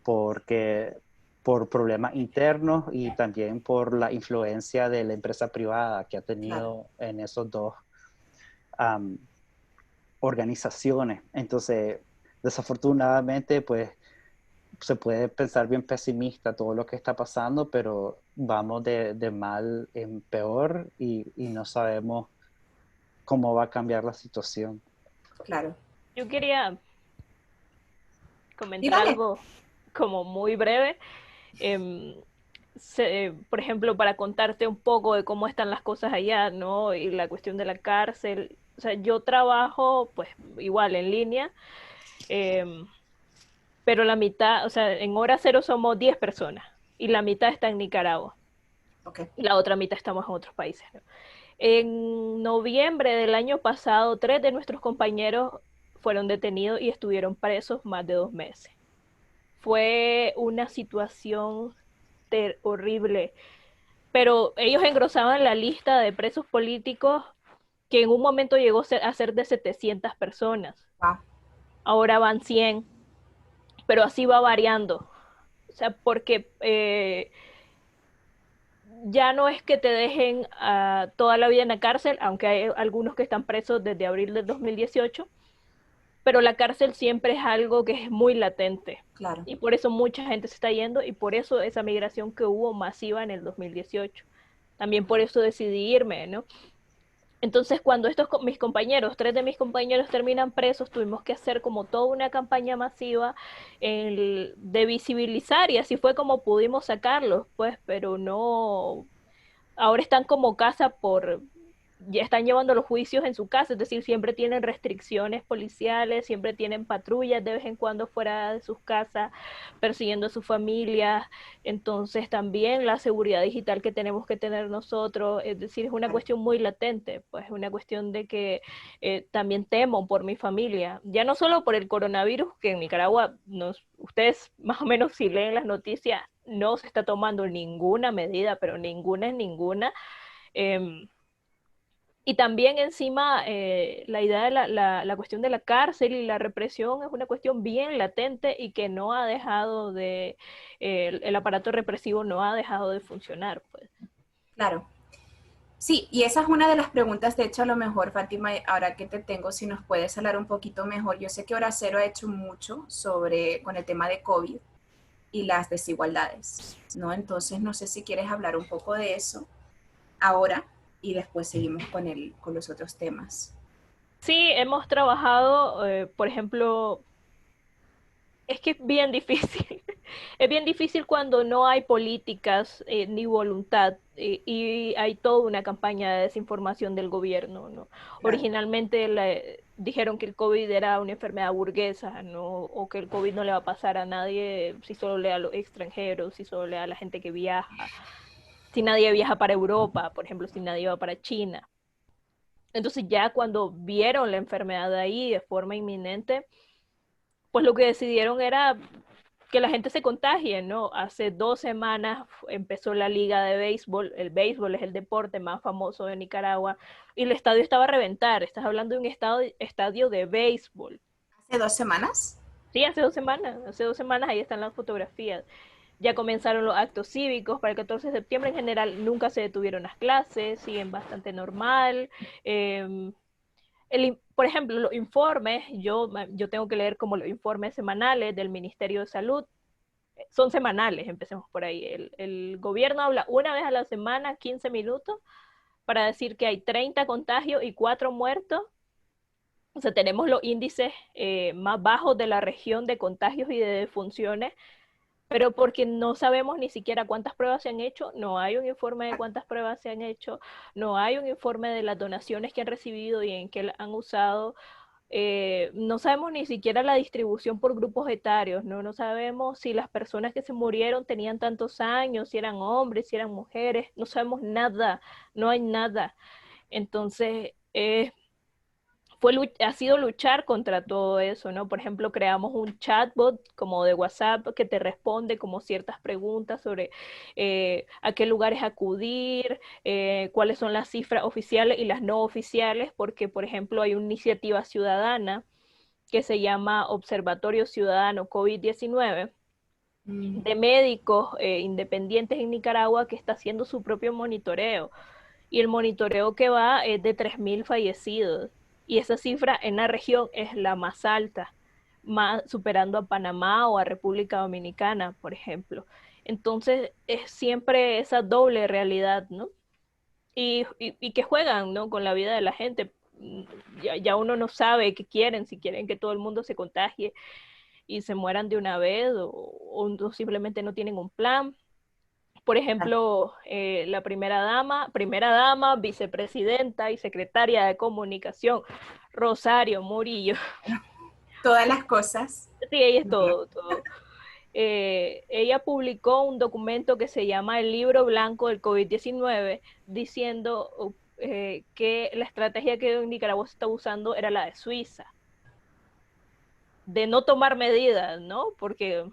porque por problemas internos y también por la influencia de la empresa privada que ha tenido en esos dos organizaciones. Entonces, desafortunadamente, pues se puede pensar bien pesimista todo lo que está pasando, pero vamos de mal en peor, y no sabemos cómo va a cambiar la situación. Claro. Yo quería comentar Dígale. algo como muy breve. Por ejemplo, para contarte un poco de cómo están las cosas allá, ¿no? Y la cuestión de la cárcel. O sea, yo trabajo, pues, igual en línea, pero la mitad, o sea, en hora cero somos 10 personas y la mitad está en Nicaragua. Okay. Y la otra mitad estamos en otros países, ¿no? En noviembre del año pasado, 3 de nuestros compañeros fueron detenidos y estuvieron presos más de 2 meses. Fue una situación horrible, pero ellos engrosaban la lista de presos políticos que en un momento llegó a ser de 700 personas. Wow. Ahora van 100, pero así va variando. O sea, porque ya no es que te dejen toda la vida en la cárcel, aunque hay algunos que están presos desde abril del 2018, pero la cárcel siempre es algo que es muy latente. Claro. Y por eso mucha gente se está yendo y por eso esa migración que hubo masiva en el 2018. También por eso decidí irme, ¿no? Entonces, cuando mis compañeros, 3 de mis compañeros terminan presos, tuvimos que hacer como toda una campaña masiva de visibilizar y así fue como pudimos sacarlos, pues, pero no, ahora están como casa ya están llevando los juicios en su casa, es decir, siempre tienen restricciones policiales, siempre tienen patrullas de vez en cuando fuera de sus casas, persiguiendo a sus familias, entonces también la seguridad digital que tenemos que tener nosotros, es decir, es una cuestión muy latente, pues es una cuestión de que también temo por mi familia, ya no solo por el coronavirus, que en Nicaragua, ustedes más o menos si leen las noticias, no se está tomando ninguna medida, pero ninguna es ninguna, y también encima la idea de la cuestión de la cárcel y la represión es una cuestión bien latente y que no ha dejado el aparato represivo no ha dejado de funcionar, pues. Claro. Sí, y esa es una de las preguntas, de hecho, a lo mejor, Fátima, ahora que te tengo, si nos puedes hablar un poquito mejor. Yo sé que Hora Cero ha hecho mucho con el tema de COVID y las desigualdades, ¿no? Entonces, no sé si quieres hablar un poco de eso ahora y después seguimos con los otros temas. Sí, hemos trabajado, por ejemplo, es que es bien difícil. Es bien difícil cuando no hay políticas ni voluntad y hay toda una campaña de desinformación del gobierno, ¿no? Claro. Originalmente dijeron que el COVID era una enfermedad burguesa, ¿no? O que el COVID no le va a pasar a nadie si solo le da a los extranjeros, si solo le da a la gente que viaja, si nadie viaja para Europa, por ejemplo, si nadie va para China. Entonces ya cuando vieron la enfermedad de ahí de forma inminente, pues lo que decidieron era que la gente se contagie, ¿no? Hace 2 semanas empezó la liga de béisbol, el béisbol es el deporte más famoso de Nicaragua, y el estadio estaba a reventar, estás hablando de un estadio de béisbol. ¿Hace 2 semanas? Sí, hace 2 semanas ahí están las fotografías. Ya comenzaron los actos cívicos para el 14 de septiembre, en general nunca se detuvieron las clases, siguen bastante normal. Por ejemplo, los informes, yo tengo que leer como los informes semanales del Ministerio de Salud, son semanales, empecemos por ahí. El gobierno habla una vez a la semana, 15 minutos, para decir que hay 30 contagios y 4 muertos. O sea, tenemos los índices más bajos de la región de contagios y de defunciones, pero porque no sabemos ni siquiera cuántas pruebas se han hecho, no hay un informe de cuántas pruebas se han hecho, no hay un informe de las donaciones que han recibido y en qué han usado. No sabemos ni siquiera la distribución por grupos etarios, ¿no? No sabemos si las personas que se murieron tenían tantos años, si eran hombres, si eran mujeres, no sabemos nada, no hay nada. Entonces, ha sido luchar contra todo eso, ¿no? Por ejemplo, creamos un chatbot como de WhatsApp que te responde como ciertas preguntas sobre a qué lugares acudir, cuáles son las cifras oficiales y las no oficiales, porque, por ejemplo, hay una iniciativa ciudadana que se llama Observatorio Ciudadano COVID-19 de médicos independientes en Nicaragua que está haciendo su propio monitoreo. Y el monitoreo que va es de 3.000 fallecidos. Y esa cifra en la región es la más alta, superando a Panamá o a República Dominicana, por ejemplo. Entonces es siempre esa doble realidad, ¿no? Y que juegan, ¿no? Con la vida de la gente. Ya uno no sabe qué quieren, si quieren que todo el mundo se contagie y se mueran de una vez o simplemente no tienen un plan. Por ejemplo, la primera dama, vicepresidenta y secretaria de comunicación, Rosario Murillo. Todas las cosas. Sí, ella es todo, todo. Ella publicó un documento que se llama el Libro Blanco del COVID-19, diciendo que la estrategia que Nicaragua se está usando era la de Suiza, de no tomar medidas, ¿no? Porque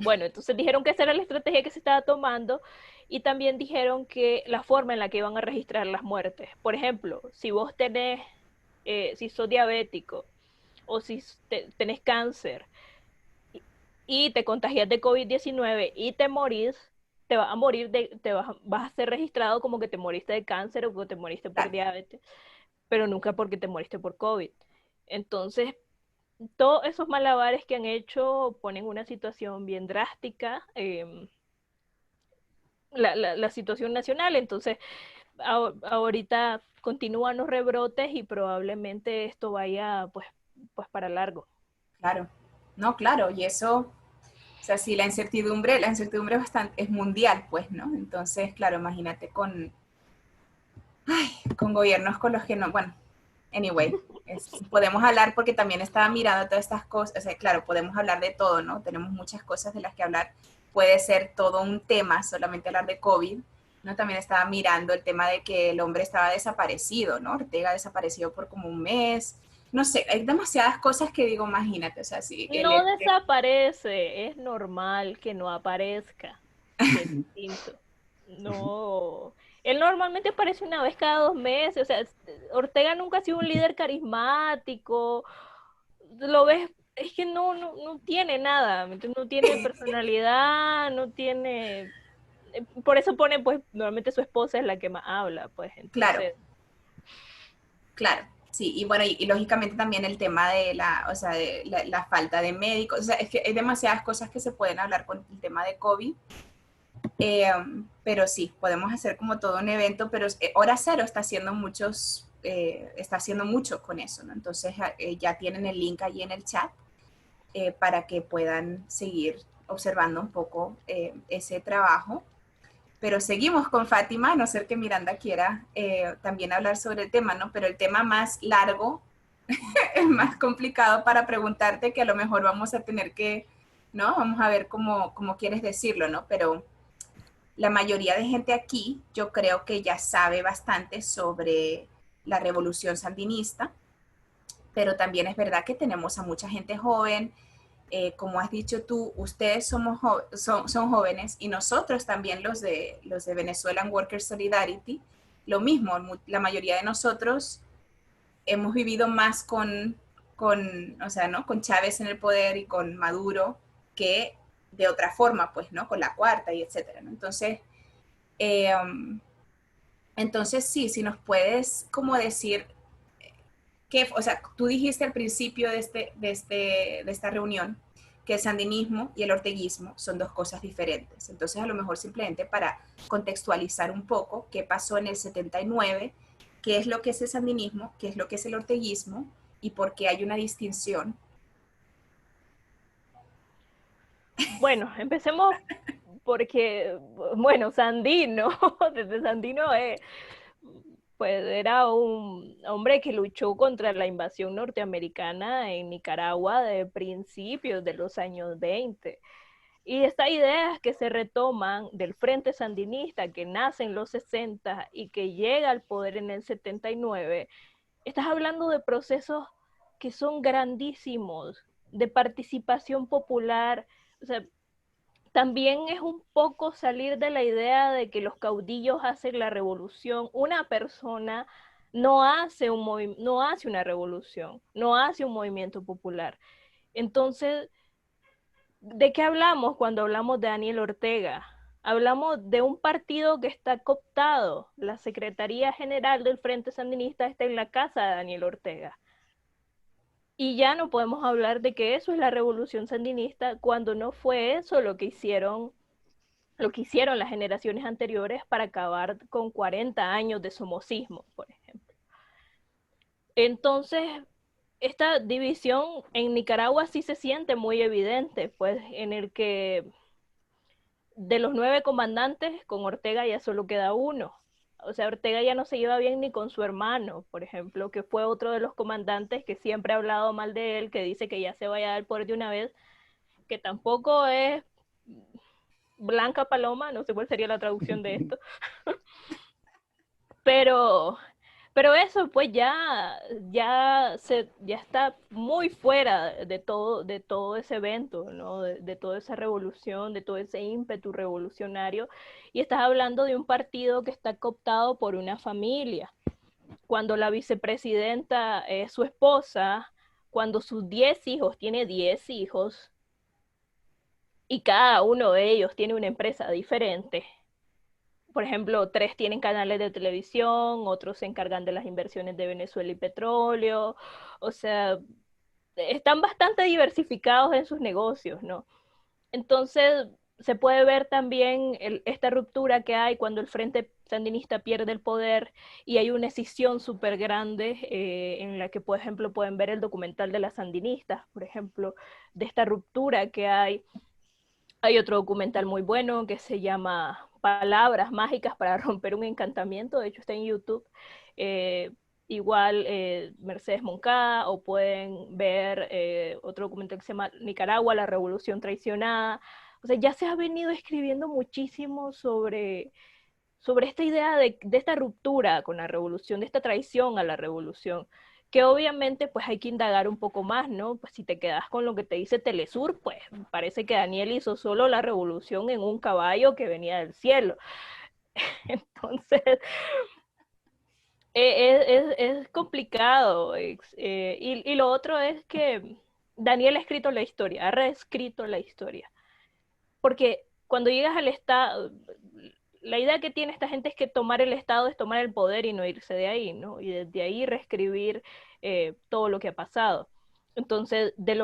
bueno, entonces dijeron que esa era la estrategia que se estaba tomando y también dijeron que la forma en la que iban a registrar las muertes. Por ejemplo, si vos si sos diabético o si tenés cáncer y te contagias de COVID-19 y te morís, te vas a morir, vas a ser registrado como que te moriste de cáncer o que te moriste por diabetes, pero nunca porque te moriste por COVID. Entonces, todos esos malabares que han hecho ponen una situación bien drástica, la situación nacional. Entonces, ahorita continúan los rebrotes y probablemente esto vaya pues para largo. Claro, no, claro, y eso, o sea, sí, la incertidumbre es mundial, pues, ¿no? Entonces, claro, imagínate con gobiernos con los que no, bueno, anyway, podemos hablar porque también estaba mirando todas estas cosas, o sea, claro, podemos hablar de todo, ¿no? Tenemos muchas cosas de las que hablar, puede ser todo un tema, solamente hablar de COVID, ¿no? También estaba mirando el tema de que el hombre estaba desaparecido, ¿no? Ortega desapareció por como un mes, no sé, hay demasiadas cosas que digo, imagínate, o sea, sí, No desaparece, es normal que no aparezca, que es distinto. No, él normalmente aparece una vez cada 2 meses, o sea, Ortega nunca ha sido un líder carismático, lo ves, es que no tiene nada, no tiene personalidad, no tiene, por eso pone, pues, normalmente su esposa es la que más habla, pues, claro, entonces. claro, sí, y bueno, y lógicamente también el tema de o sea, de la falta de médicos, o sea, es que hay demasiadas cosas que se pueden hablar con el tema de COVID. Pero sí, podemos hacer como todo un evento, pero Hora Cero está haciendo mucho con eso, ¿no? Entonces ya tienen el link allí en el chat para que puedan seguir observando un poco ese trabajo. Pero seguimos con Fátima, a no ser que Miranda quiera también hablar sobre el tema, ¿no? Pero el tema más largo es más complicado para preguntarte, que a lo mejor vamos a tener que, ¿no? Vamos a ver cómo quieres decirlo, ¿no? Pero la mayoría de gente aquí, yo creo que ya sabe bastante sobre la revolución sandinista, pero también es verdad que tenemos a mucha gente joven. Como has dicho tú, ustedes son jóvenes y nosotros también los de Venezuelan Workers Solidarity, lo mismo, la mayoría de nosotros hemos vivido más o sea, ¿no? Con Chávez en el poder y con Maduro que de otra forma, pues, ¿no? Con la cuarta y etcétera, ¿no? Eh, entonces sí, si nos puedes como decir o sea, tú dijiste al principio de esta reunión que el sandinismo y el orteguismo son dos cosas diferentes. Entonces, a lo mejor simplemente para contextualizar un poco qué pasó en el 79, qué es lo que es el sandinismo, qué es lo que es el orteguismo y por qué hay una distinción. Bueno, empecemos porque, bueno, Sandino, desde Sandino pues era un hombre que luchó contra la invasión norteamericana en Nicaragua de principios de los años 20. Y estas ideas que se retoman del Frente Sandinista que nace en los 60 y que llega al poder en el 79, estás hablando de procesos que son grandísimos, de participación popular. O sea, también es un poco salir de la idea de que los caudillos hacen la revolución. Una persona no hace una revolución, no hace un movimiento popular. Entonces, ¿de qué hablamos cuando hablamos de Daniel Ortega? Hablamos de un partido que está cooptado. La Secretaría General del Frente Sandinista está en la casa de Daniel Ortega. Y ya no podemos hablar de que eso es la revolución sandinista cuando no fue eso lo que hicieron las generaciones anteriores para acabar con 40 años de somocismo, por ejemplo. Entonces, esta división en Nicaragua sí se siente muy evidente, pues en el que de los 9 comandantes, con Ortega ya solo queda uno. O sea, Ortega ya no se lleva bien ni con su hermano, por ejemplo, que fue otro de los comandantes que siempre ha hablado mal de él, que dice que ya se vaya al poder de una vez, que tampoco es Blanca Paloma, no sé cuál sería la traducción de esto, pero, pero eso pues ya está muy fuera de todo ese evento, ¿no? De toda esa revolución, de todo ese ímpetu revolucionario, y estás hablando de un partido que está cooptado por una familia, cuando la vicepresidenta es su esposa, cuando sus 10 hijos, tiene 10 hijos, y cada uno de ellos tiene una empresa diferente. Por ejemplo, 3 tienen canales de televisión, otros se encargan de las inversiones de Venezuela y petróleo, o sea, están bastante diversificados en sus negocios, ¿no? Entonces, se puede ver también esta ruptura que hay cuando el Frente Sandinista pierde el poder y hay una escisión súper grande en la que, por ejemplo, pueden ver el documental de las sandinistas, por ejemplo, de esta ruptura que hay. Hay otro documental muy bueno que se llama Palabras mágicas para romper un encantamiento, de hecho está en YouTube. Eh, Igual Mercedes Moncada, o pueden ver otro documental que se llama Nicaragua, la revolución traicionada. O sea, ya se ha venido escribiendo muchísimo sobre esta idea de esta ruptura con la revolución, de esta traición a la revolución, que obviamente pues hay que indagar un poco más, ¿no? Pues si te quedas con lo que te dice Telesur, pues parece que Daniel hizo solo la revolución en un caballo que venía del cielo. Entonces, es complicado. Y lo otro es que Daniel ha escrito la historia, ha reescrito la historia. Porque cuando llegas al Estado, la idea que tiene esta gente es que tomar el Estado es tomar el poder y no irse de ahí, ¿no? Y desde ahí reescribir todo lo que ha pasado. Entonces, de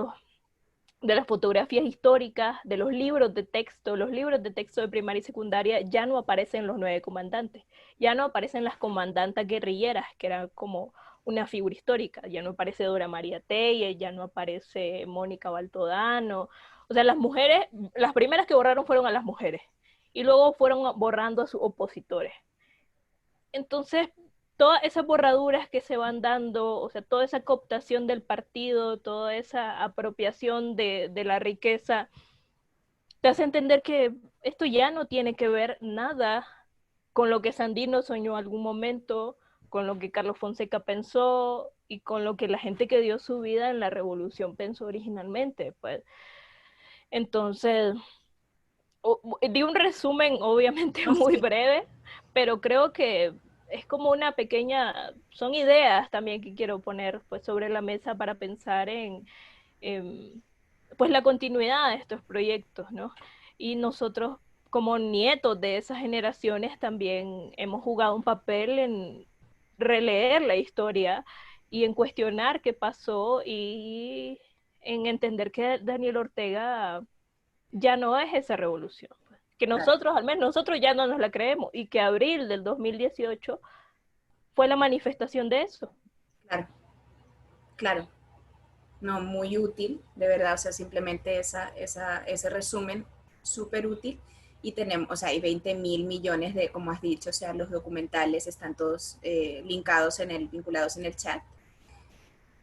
las fotografías históricas, de los libros de texto de primaria y secundaria, ya no aparecen los 9 comandantes, ya no aparecen las comandantas guerrilleras, que eran como una figura histórica, ya no aparece Dora María Telle, ya no aparece Mónica Baltodano, o sea, las mujeres, las primeras que borraron fueron a las mujeres, y luego fueron borrando a sus opositores. Entonces, todas esas borraduras que se van dando, o sea, toda esa cooptación del partido, toda esa apropiación de la riqueza, te hace entender que esto ya no tiene que ver nada con lo que Sandino soñó algún momento, con lo que Carlos Fonseca pensó y con lo que la gente que dio su vida en la revolución pensó originalmente, pues. Entonces, di un resumen obviamente No, muy sí, breve, pero creo que es como una pequeña, son ideas también que quiero poner pues sobre la mesa para pensar en pues la continuidad de estos proyectos, ¿no? Y nosotros como nietos de esas generaciones también hemos jugado un papel en releer la historia y en cuestionar qué pasó y en entender que Daniel Ortega ya no es esa revolución. Que claro, nosotros, al menos nosotros ya no nos la creemos y que abril del 2018 fue la manifestación de eso. claro, claro. No, muy útil, de verdad, o sea, simplemente ese resumen súper útil. Y tenemos, o sea, hay 20.000 millones de, como has dicho, o sea, los documentales están todos linkados vinculados en el chat.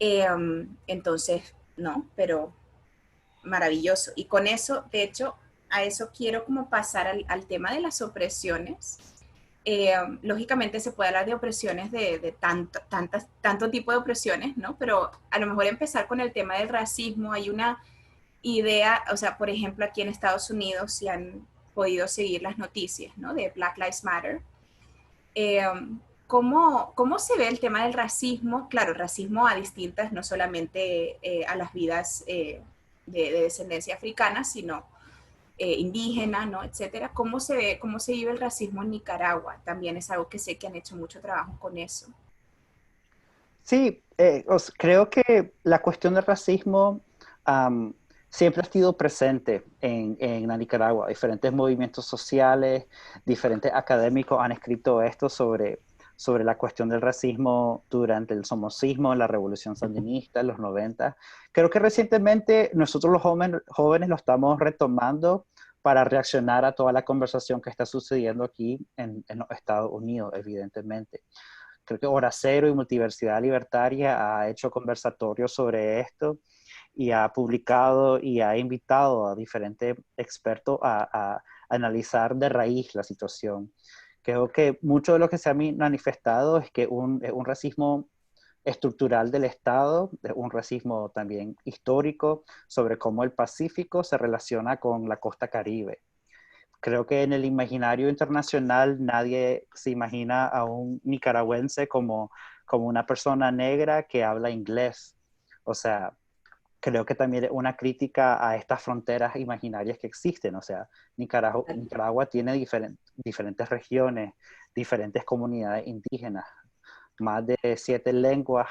Entonces, no, pero maravilloso. Y con eso, de hecho, a eso quiero como pasar al tema de las opresiones. Lógicamente se puede hablar de opresiones de tanto tipo de opresiones, ¿no? Pero a lo mejor empezar con el tema del racismo, hay una idea, o sea, por ejemplo, aquí en Estados Unidos si han podido seguir las noticias, ¿no? De Black Lives Matter. Eh, ¿Cómo se ve el tema del racismo? Claro, racismo a distintas, no solamente a las vidas de descendencia africana, sino indígena, ¿no? Etcétera. ¿Cómo se ve, cómo se vive el racismo en Nicaragua? También es algo que sé que han hecho mucho trabajo con eso. Sí, creo que la cuestión del racismo siempre ha sido presente en la Nicaragua. Diferentes movimientos sociales, diferentes académicos han escrito esto sobre la cuestión del racismo durante el somocismo, la revolución sandinista, en los 90. Creo que recientemente nosotros los jóvenes lo estamos retomando para reaccionar a toda la conversación que está sucediendo aquí en los Estados Unidos, evidentemente. Creo que Hora Cero y Multiversidad Libertaria ha hecho conversatorios sobre esto y ha publicado y ha invitado a diferentes expertos a analizar de raíz la situación. Creo que mucho de lo que se ha manifestado es que es un racismo estructural del Estado, un racismo también histórico sobre cómo el Pacífico se relaciona con la costa Caribe. Creo que en el imaginario internacional nadie se imagina a un nicaragüense como una persona negra que habla inglés. O sea, creo que también es una crítica a estas fronteras imaginarias que existen. O sea, Nicaragua tiene diferentes regiones, diferentes comunidades indígenas, más de 7 lenguas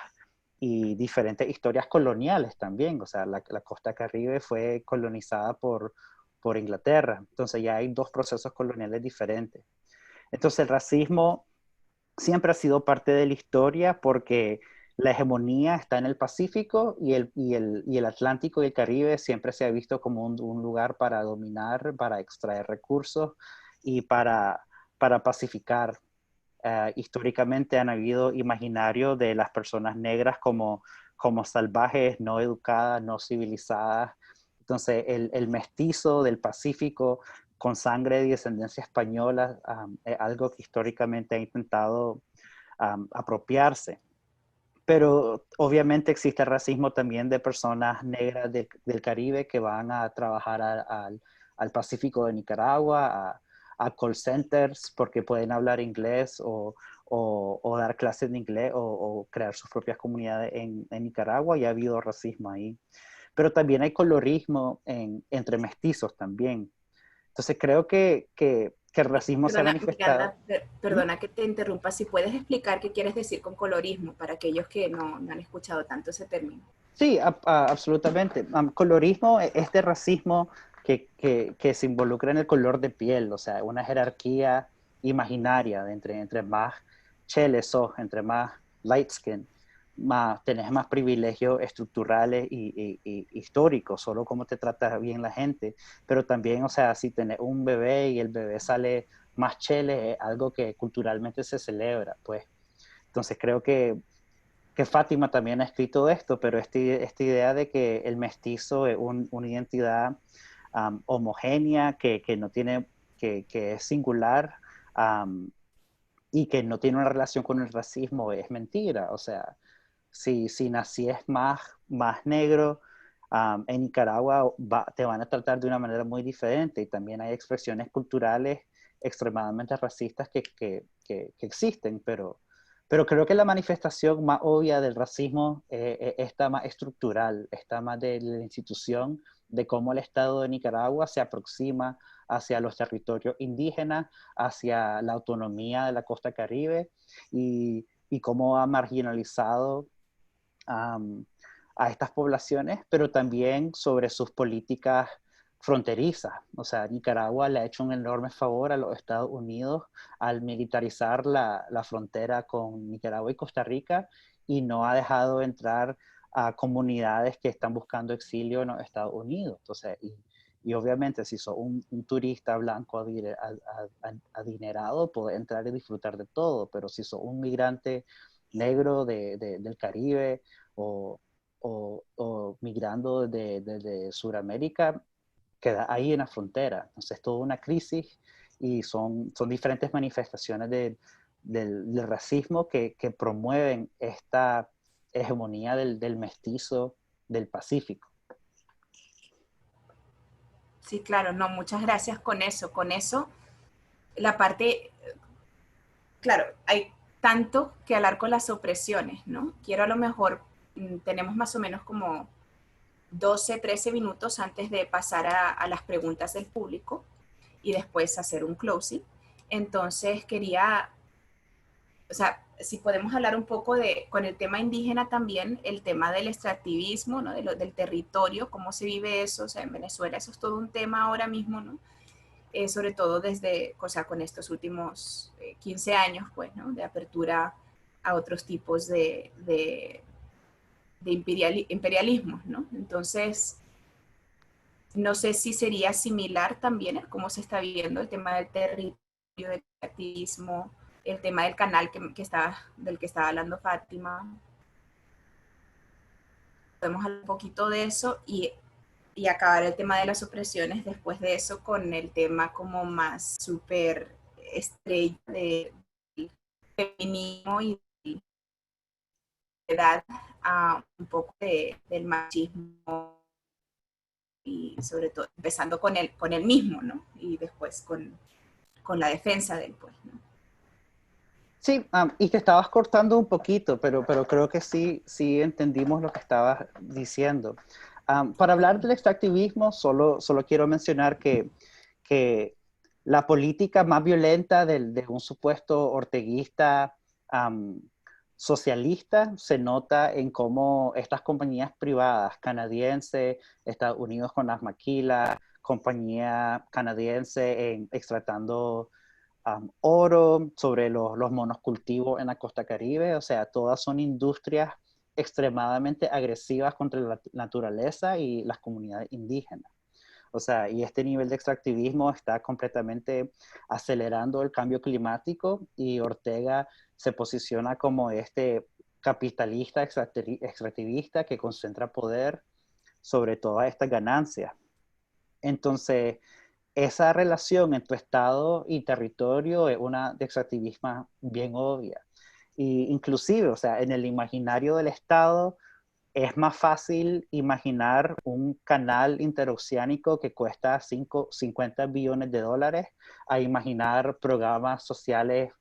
y diferentes historias coloniales también. O sea, la costa Caribe fue colonizada por Inglaterra. Entonces ya hay 2 procesos coloniales diferentes. Entonces el racismo siempre ha sido parte de la historia porque la hegemonía está en el Pacífico y el Atlántico y el Caribe siempre se ha visto como un lugar para dominar, para extraer recursos y para pacificar. Históricamente han habido imaginarios de las personas negras como salvajes, no educadas, no civilizadas. Entonces, el mestizo del Pacífico con sangre y descendencia española es algo que históricamente ha intentado apropiarse. Pero obviamente existe racismo también de personas negras del Caribe que van a trabajar al Pacífico de Nicaragua, a call centers porque pueden hablar inglés o dar clases de inglés o crear sus propias comunidades en Nicaragua, y ha habido racismo ahí. Pero también hay colorismo entre mestizos también. Entonces creo que el racismo se ha Perdona, manifestado. Miranda, perdona que te interrumpa. Si puedes explicar qué quieres decir con colorismo para aquellos que no han escuchado tanto ese término. Sí, absolutamente. Colorismo es este racismo que se involucra en el color de piel, o sea, una jerarquía imaginaria de entre más chele sos, entre más light skin, tenés más privilegios estructurales y históricos, solo cómo te trata bien la gente. Pero también, o sea, si tenés un bebé y el bebé sale más chele, es algo que culturalmente se celebra, pues. Entonces creo que Fátima también ha escrito esto, pero esta idea de que el mestizo es una identidad homogénea, que no tiene, que es singular y que no tiene una relación con el racismo es mentira. O sea, si nacíes más negro en Nicaragua, te van a tratar de una manera muy diferente, y también hay expresiones culturales extremadamente racistas que existen, pero creo que la manifestación más obvia del racismo está más estructural, está más de la institución, de cómo el Estado de Nicaragua se aproxima hacia los territorios indígenas, hacia la autonomía de la costa Caribe, y cómo ha marginalizado um, a estas poblaciones, pero también sobre sus políticas fronterizas. O sea, Nicaragua le ha hecho un enorme favor a los Estados Unidos al militarizar la frontera con Nicaragua y Costa Rica, y no ha dejado entrar a comunidades que están buscando exilio en los Estados Unidos. Entonces, y obviamente si sos un turista blanco adinerado, puedes entrar y disfrutar de todo, pero si sos un migrante negro del Caribe o migrando desde Sudamérica, queda ahí en la frontera. Entonces es toda una crisis, y son diferentes manifestaciones del racismo que promueven esta hegemonía del mestizo del Pacífico. Sí, claro, no, muchas gracias con eso. Con eso, la parte, claro, hay tanto que hablar con las opresiones, ¿no? Quiero a lo mejor, tenemos más o menos como 12, 13 minutos antes de pasar a las preguntas del público y después hacer un closing. Entonces quería, o sea, si podemos hablar un poco con el tema indígena también, el tema del extractivismo, ¿no? Del territorio, cómo se vive eso, o sea, en Venezuela eso es todo un tema ahora mismo, ¿no? Sobre todo desde, o sea, con estos últimos 15 años, pues, ¿no? De apertura a otros tipos de imperialismo, ¿no? Entonces, no sé si sería similar también a cómo se está viendo el tema del territorio, del activismo, el tema del canal del que estaba hablando Fátima. Podemos hablar un poquito de eso y acabar el tema de las opresiones después de eso con el tema como más súper estrella del feminismo y de edad, un poco del machismo, y sobre todo empezando con el mismo, ¿no? Y después con la defensa del pues, ¿no? Sí, y te estabas cortando un poquito, pero creo que sí entendimos lo que estabas diciendo. Para hablar del extractivismo, solo quiero mencionar que la política más violenta de un supuesto orteguista socialista se nota en cómo estas compañías privadas canadienses, Estados Unidos con las maquilas, compañía canadiense extractando oro, sobre los monocultivos en la costa Caribe, o sea, todas son industrias extremadamente agresivas contra la naturaleza y las comunidades indígenas. O sea, y este nivel de extractivismo está completamente acelerando el cambio climático y Ortega se posiciona como este capitalista extractivista que concentra poder sobre todas estas ganancias. Entonces, esa relación entre Estado y territorio es una de extractivismo bien obvia. Y inclusive, o sea, en el imaginario del Estado, es más fácil imaginar un canal interoceánico que cuesta 50 billones de dólares a imaginar programas sociales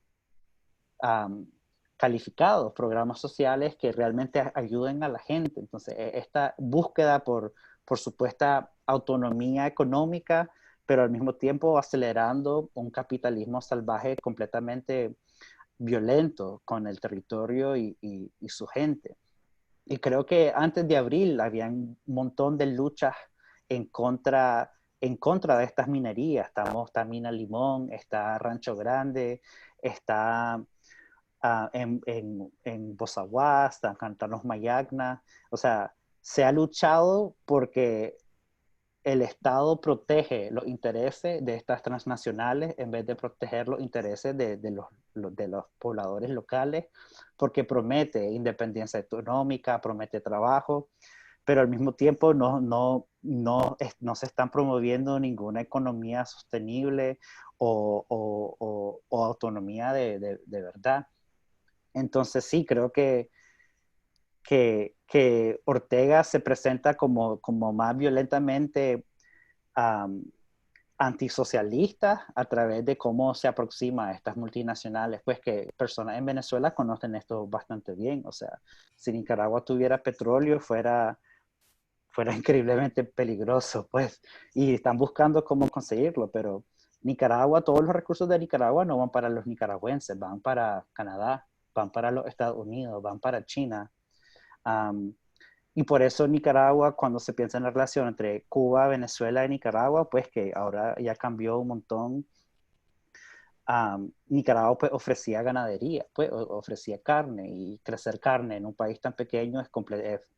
calificados, programas sociales que realmente ayuden a la gente. Entonces, esta búsqueda por supuesta autonomía económica, pero al mismo tiempo acelerando un capitalismo salvaje completamente violento con el territorio y su gente. Y creo que antes de abril había un montón de luchas en contra de estas minerías. Está Mina Limón, está Rancho Grande, está en Bozaguá, está Cantanos Mayagna. O sea, se ha luchado porque el Estado protege los intereses de estas transnacionales en vez de proteger los intereses de los pobladores locales, porque promete independencia económica, promete trabajo, pero al mismo tiempo no se están promoviendo ninguna economía sostenible o autonomía de verdad. Entonces sí, creo que Ortega se presenta como más violentamente antisocialista a través de cómo se aproxima a estas multinacionales, pues que personas en Venezuela conocen esto bastante bien. O sea, si Nicaragua tuviera petróleo fuera increíblemente peligroso, pues, y están buscando cómo conseguirlo, pero Nicaragua, todos los recursos de Nicaragua no van para los nicaragüenses, van para Canadá, van para los Estados Unidos, van para China. Y por eso Nicaragua, cuando se piensa en la relación entre Cuba, Venezuela y Nicaragua, pues que ahora ya cambió un montón. Nicaragua pues ofrecía ganadería, pues ofrecía carne, y crecer carne en un país tan pequeño es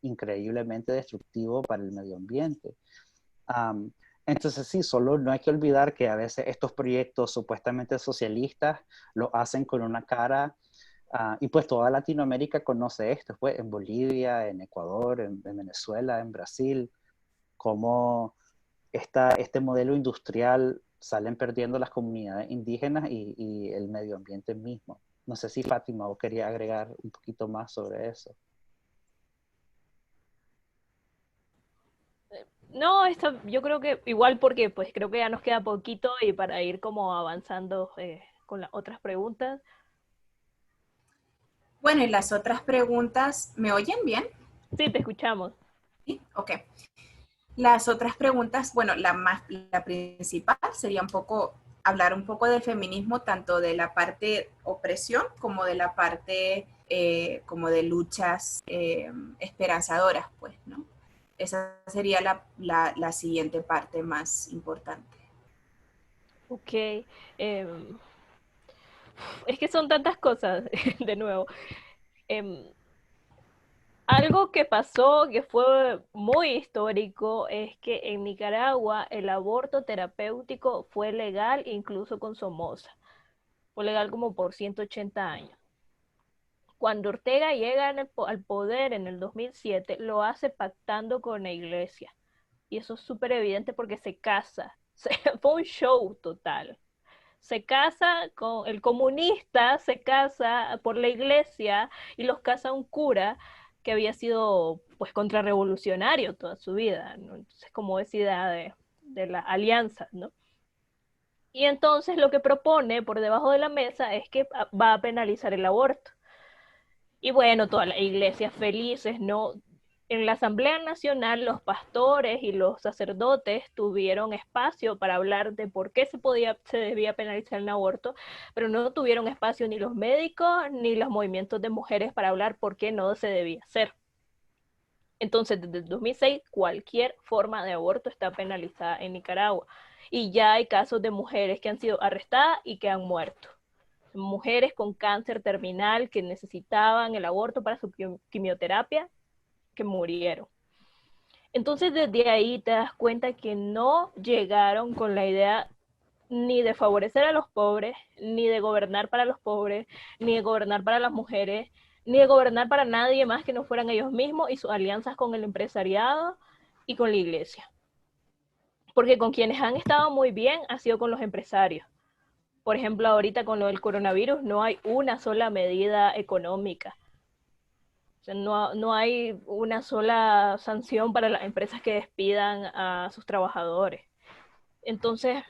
increíblemente destructivo para el medio ambiente. Entonces sí, solo no hay que olvidar que a veces estos proyectos supuestamente socialistas lo hacen con una cara. Y pues toda Latinoamérica conoce esto, pues en Bolivia, en Ecuador, en Venezuela, en Brasil, cómo este modelo industrial salen perdiendo las comunidades indígenas y el medio ambiente mismo. No sé si Fátima vos quería agregar un poquito más sobre eso. No, yo creo que igual porque pues creo que ya nos queda poquito y para ir como avanzando con las otras preguntas. Bueno, y las otras preguntas, ¿me oyen bien? Sí, te escuchamos. Sí, ok. Las otras preguntas, bueno, la principal sería hablar un poco del feminismo, tanto de la parte opresión como de la parte como de luchas esperanzadoras, pues, ¿no? Esa sería la siguiente parte más importante. Ok. Es que son tantas cosas, de nuevo. Algo que pasó que fue muy histórico es que en Nicaragua el aborto terapéutico fue legal incluso con Somoza. Fue legal como por 180 años. Cuando Ortega llega al poder en el 2007, lo hace pactando con la iglesia. Y eso es súper evidente porque se casa. Fue un show total. Se casa con el comunista, se casa por la iglesia y los casa un cura que había sido pues contrarrevolucionario toda su vida, ¿no? Entonces como esa idea de la alianza, ¿no? Y entonces lo que propone por debajo de la mesa es que va a penalizar el aborto. Y bueno, todas las iglesias felices, ¿no? En la Asamblea Nacional los pastores y los sacerdotes tuvieron espacio para hablar de por qué se debía penalizar el aborto, pero no tuvieron espacio ni los médicos ni los movimientos de mujeres para hablar por qué no se debía hacer. Entonces, desde el 2006, cualquier forma de aborto está penalizada en Nicaragua. Y ya hay casos de mujeres que han sido arrestadas y que han muerto. Mujeres con cáncer terminal que necesitaban el aborto para su quimioterapia, que murieron. Entonces, desde ahí te das cuenta que no llegaron con la idea ni de favorecer a los pobres, ni de gobernar para los pobres, ni de gobernar para las mujeres, ni de gobernar para nadie más que no fueran ellos mismos y sus alianzas con el empresariado y con la iglesia. Porque con quienes han estado muy bien ha sido con los empresarios. Por ejemplo, ahorita con lo del coronavirus no hay una sola medida económica. O sea, no hay una sola sanción para las empresas que despidan a sus trabajadores. Entonces,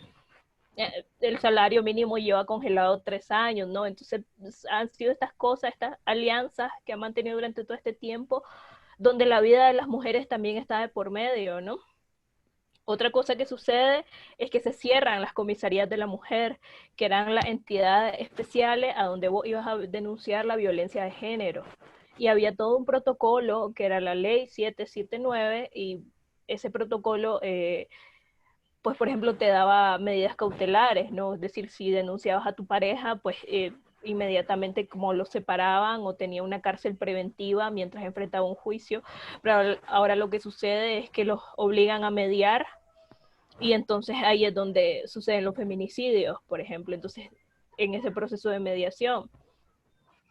el salario mínimo lleva congelado 3 años, ¿no? Entonces han sido estas cosas, estas alianzas que han mantenido durante todo este tiempo, donde la vida de las mujeres también está de por medio, ¿no? Otra cosa que sucede es que se cierran las comisarías de la mujer, que eran las entidades especiales a donde vos ibas a denunciar la violencia de género. Y había todo un protocolo que era la ley 779 y ese protocolo pues por ejemplo te daba medidas cautelares, ¿no? Es decir, si denunciabas a tu pareja, pues inmediatamente como lo separaban o tenía una cárcel preventiva mientras enfrentaba un juicio, pero ahora lo que sucede es que los obligan a mediar y entonces ahí es donde suceden los feminicidios, por ejemplo, entonces en ese proceso de mediación.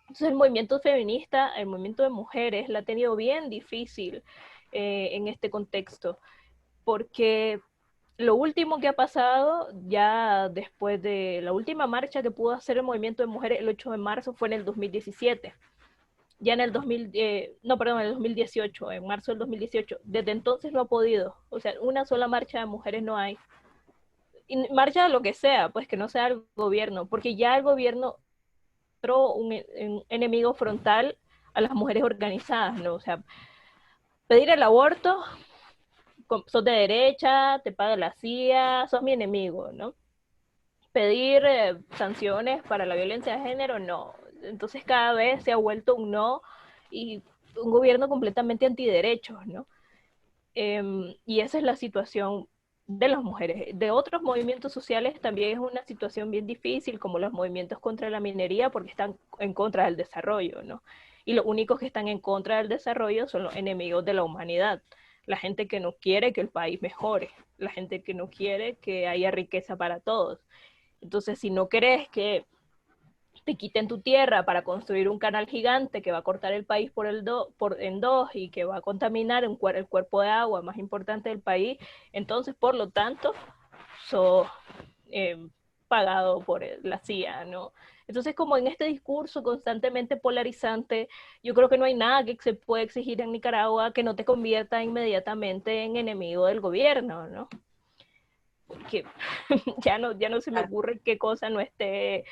Entonces el movimiento feminista, el movimiento de mujeres, la ha tenido bien difícil en este contexto, porque lo último que ha pasado, ya después de la última marcha que pudo hacer el movimiento de mujeres el 8 de marzo fue en el 2017. Ya en el 2018, en marzo del 2018. Desde entonces no ha podido. O sea, una sola marcha de mujeres no hay. Y marcha de lo que sea, pues que no sea el gobierno, porque ya el gobierno entró un enemigo frontal a las mujeres organizadas, ¿no? O sea, pedir el aborto, sos de derecha, te paga la CIA, sos mi enemigo, ¿no? Pedir sanciones para la violencia de género, no. Entonces cada vez se ha vuelto un no y un gobierno completamente antiderechos, ¿no? Y esa es la situación de las mujeres. De otros movimientos sociales también es una situación bien difícil, como los movimientos contra la minería, porque están en contra del desarrollo, ¿no? Y los únicos que están en contra del desarrollo son los enemigos de la humanidad. La gente que no quiere que el país mejore, la gente que no quiere que haya riqueza para todos. Entonces, si no querés que te quiten tu tierra para construir un canal gigante que va a cortar el país en dos y que va a contaminar el cuerpo de agua más importante del país, entonces, por lo tanto, sos pagado por la CIA, ¿no? Entonces, como en este discurso constantemente polarizante, yo creo que no hay nada que se pueda exigir en Nicaragua que no te convierta inmediatamente en enemigo del gobierno, ¿no? Porque ya no se me ocurre qué cosa no esté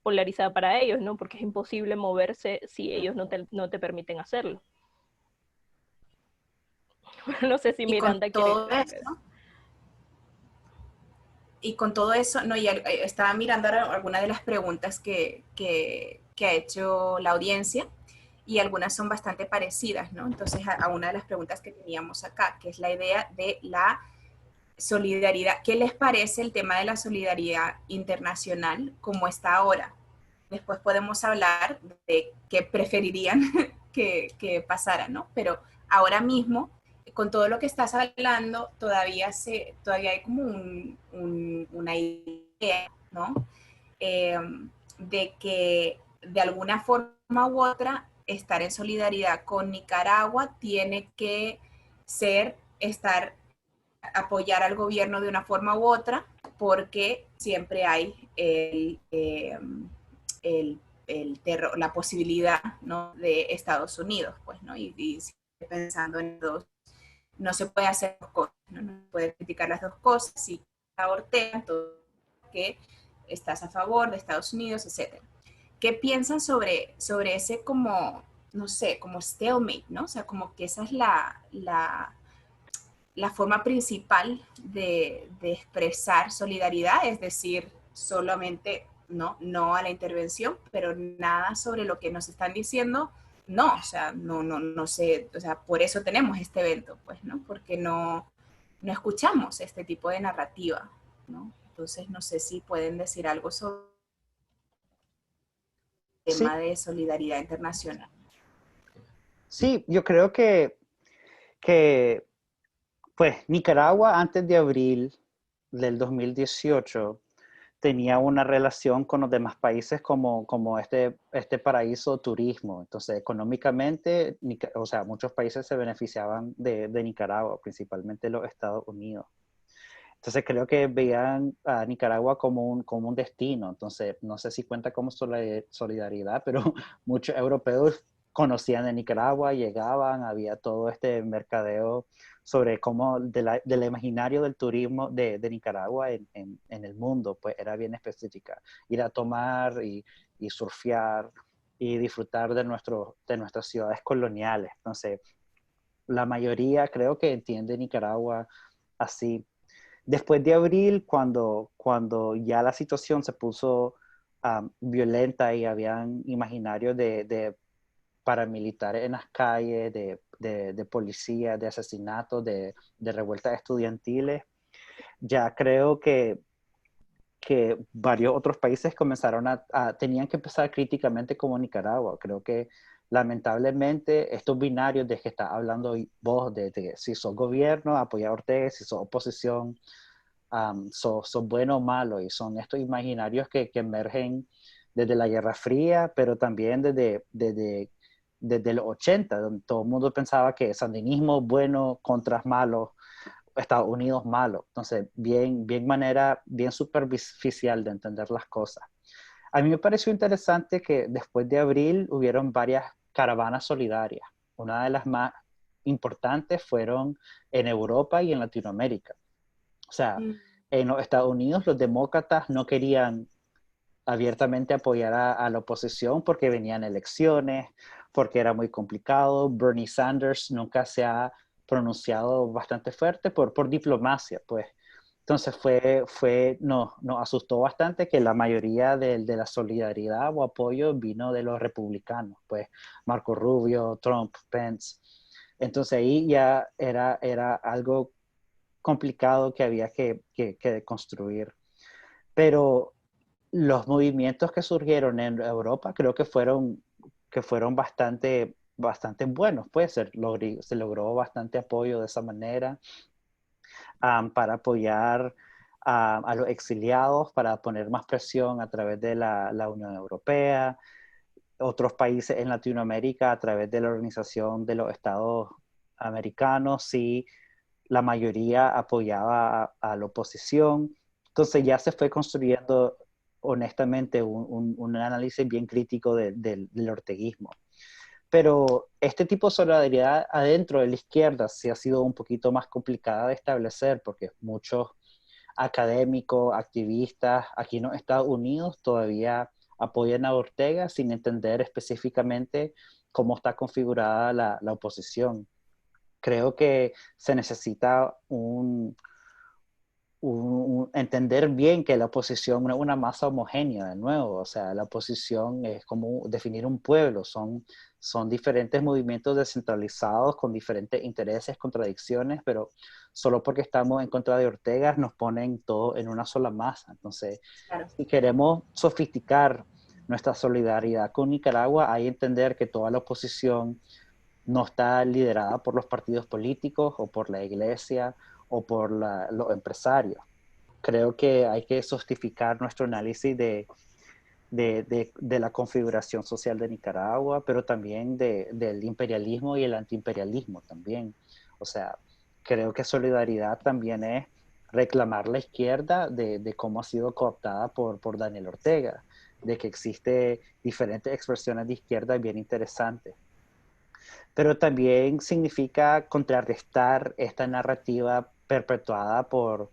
polarizada para ellos, ¿no? Porque es imposible moverse si ellos no te permiten hacerlo. No sé si Y con Miranda quiere todo eso, no, y estaba mirando ahora algunas de las preguntas que ha hecho la audiencia y algunas son bastante parecidas, ¿no? Entonces, a una de las preguntas que teníamos acá, que es la idea de la solidaridad. ¿Qué les parece el tema de la solidaridad internacional como está ahora? Después podemos hablar de qué preferirían que pasara, ¿no? Pero ahora mismo, con todo lo que estás hablando, todavía hay como una idea, ¿no? De que de alguna forma u otra estar en solidaridad con Nicaragua tiene que apoyar al gobierno de una forma u otra, porque siempre hay la posibilidad, ¿no?, de Estados Unidos, pues, ¿no? Y pensando en dos, no se puede hacer dos cosas, ¿no? No se puede criticar las dos cosas, si Ortega, que estás a favor de Estados Unidos, etc. ¿Qué piensan sobre ese como no sé, como stalemate, ¿no? O sea, como que esa es la forma principal de expresar solidaridad, es decir, solamente no a la intervención, pero nada sobre lo que nos están diciendo, no, o sea, no sé, o sea, por eso tenemos este evento, pues, ¿no? Porque no escuchamos este tipo de narrativa, ¿no? Entonces, no sé si pueden decir algo sobre el Sí, tema de solidaridad internacional. sí, yo creo que pues Nicaragua antes de abril del 2018 tenía una relación con los demás países como este paraíso turismo. Entonces, económicamente, o sea, muchos países se beneficiaban de Nicaragua, principalmente los Estados Unidos. Entonces, creo que veían a Nicaragua como un destino. Entonces, no sé si cuenta como solidaridad, pero muchos europeos conocían de Nicaragua, llegaban, había todo este mercadeo sobre cómo del imaginario del turismo de Nicaragua en el mundo, pues era bien específica. Ir a tomar y surfear y disfrutar de nuestras ciudades coloniales. Entonces, la mayoría creo que entiende Nicaragua así. Después de abril, cuando ya la situación se puso violenta y habían imaginarios de paramilitares en las calles, de policía, de asesinatos, de revueltas estudiantiles, ya creo que varios otros países comenzaron tenían que empezar críticamente como Nicaragua. Creo que lamentablemente estos binarios de que está hablando vos, de si sos gobierno, apoyar a Ortega, si sos oposición, son buenos o malos, y son estos imaginarios que emergen desde la Guerra Fría, pero también desde los 80, donde todo el mundo pensaba que sandinismo bueno, contras malos, Estados Unidos malo. Entonces, bien superficial de entender las cosas. A mí me pareció interesante que después de abril hubieron varias caravanas solidarias. Una de las más importantes fueron en Europa y en Latinoamérica. O sea, Mm. en los Estados Unidos los demócratas no querían abiertamente apoyar a la oposición porque venían elecciones, porque era muy complicado. Bernie Sanders nunca se ha pronunciado bastante fuerte por diplomacia, pues. Entonces nos asustó bastante que la mayoría de la solidaridad o apoyo vino de los republicanos, pues Marco Rubio, Trump, Pence. Entonces ahí ya era algo complicado que había que construir. Pero los movimientos que surgieron en Europa creo que fueron bastante buenos, pues se logró bastante apoyo de esa manera para apoyar a los exiliados, para poner más presión a través de la Unión Europea, otros países en Latinoamérica a través de la Organización de los Estados Americanos, sí, la mayoría apoyaba a la oposición. Entonces ya se fue construyendo honestamente un análisis bien crítico del orteguismo. Pero este tipo de solidaridad adentro de la izquierda sí ha sido un poquito más complicada de establecer porque muchos académicos, activistas aquí en los Estados Unidos todavía apoyan a Ortega sin entender específicamente cómo está configurada la oposición. Creo que se necesita entender bien que la oposición no es una masa homogénea, de nuevo. O sea, la oposición es como definir un pueblo, son diferentes movimientos descentralizados con diferentes intereses, contradicciones, pero solo porque estamos en contra de Ortega nos ponen todo en una sola masa. Entonces, Claro. si queremos sofisticar nuestra solidaridad con Nicaragua, hay que entender que toda la oposición no está liderada por los partidos políticos o por la iglesia o por los empresarios. Creo que hay que sofisticar nuestro análisis de la configuración social de Nicaragua, pero también del imperialismo y el antiimperialismo también. O sea, creo que solidaridad también es reclamar la izquierda de cómo ha sido cooptada por Daniel Ortega, de que existe diferentes expresiones de izquierda bien interesantes. Pero también significa contrarrestar esta narrativa perpetuada por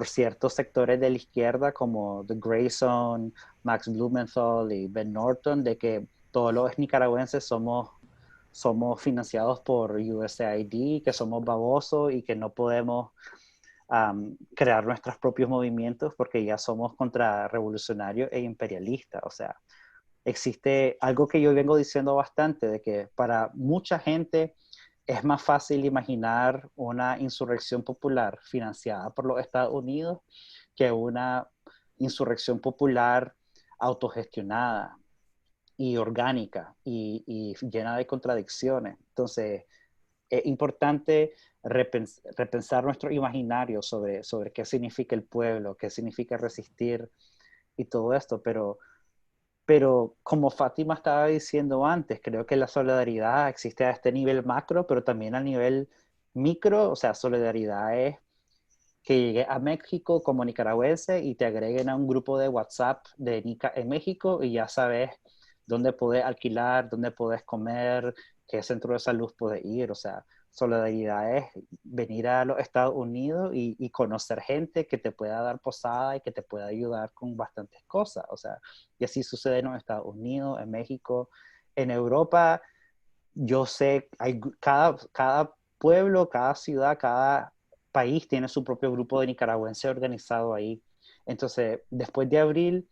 ciertos sectores de la izquierda como The Grayson, Max Blumenthal y Ben Norton, de que todos los nicaragüenses somos financiados por USAID, que somos babosos y que no podemos crear nuestros propios movimientos porque ya somos contrarrevolucionarios e imperialistas. O sea, existe algo que yo vengo diciendo bastante, de que para mucha gente es más fácil imaginar una insurrección popular financiada por los Estados Unidos que una insurrección popular autogestionada y orgánica y llena de contradicciones. Entonces, es importante repensar nuestro imaginario sobre qué significa el pueblo, qué significa resistir y todo esto, pero como Fátima estaba diciendo antes, creo que la solidaridad existe a este nivel macro, pero también a nivel micro. O sea, solidaridad es que llegues a México como nicaragüense y te agreguen a un grupo de WhatsApp de Nica en México y ya sabes dónde puedes alquilar, dónde puedes comer, qué centro de salud puedes ir. O sea, solidaridad es venir a los Estados Unidos y conocer gente que te pueda dar posada y que te pueda ayudar con bastantes cosas. O sea, y así sucede en los Estados Unidos, en México, en Europa. Yo sé, cada pueblo, cada ciudad, cada país tiene su propio grupo de nicaragüenses organizado ahí. Entonces, después de abril,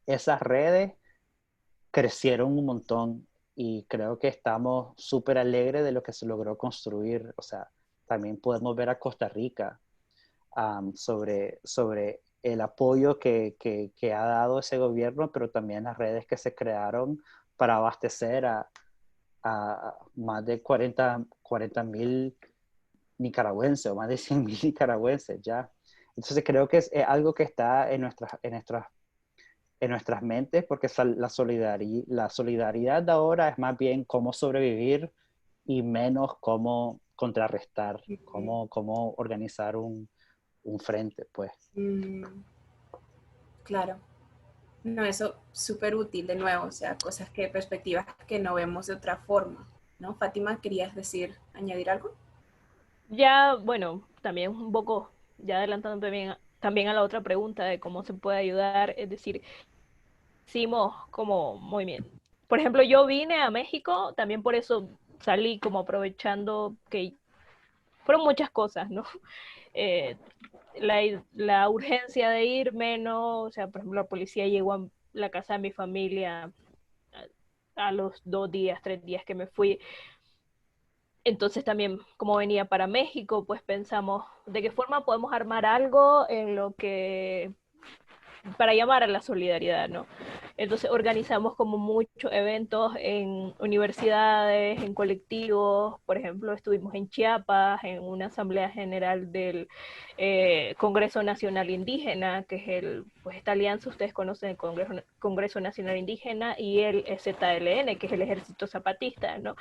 esas redes crecieron un montón y creo que estamos súper alegres de lo que se logró construir. O sea, también podemos ver a Costa Rica sobre el apoyo que ha dado ese gobierno, pero también las redes que se crearon para abastecer a más de 40,000 nicaragüenses o más de 100,000 nicaragüenses ya. Entonces creo que es algo que está en nuestras mentes, porque la solidaridad de ahora es más bien cómo sobrevivir y menos cómo contrarrestar, cómo organizar un frente, pues. Claro. No, eso súper útil de nuevo, o sea, perspectivas que no vemos de otra forma, ¿no? Fátima, ¿querías añadir algo? Ya, bueno, también un poco, ya adelantando también a la otra pregunta de cómo se puede ayudar, es decir, hicimos como movimiento. Por ejemplo, yo vine a México, también por eso salí como aprovechando que fueron muchas cosas, ¿no? Eh, la urgencia de irme, ¿no? O sea, por ejemplo, la policía llegó a la casa de mi familia a los 2 días, 3 días que me fui. Entonces también, como venía para México, pues pensamos de qué forma podemos armar algo en lo que para llamar a la solidaridad, ¿no? Entonces organizamos como muchos eventos en universidades, en colectivos. Por ejemplo, estuvimos en Chiapas en una asamblea general del Congreso Nacional Indígena, que es pues esta alianza, ustedes conocen el Congreso Nacional Indígena y el ZLN, que es el Ejército Zapatista, ¿no?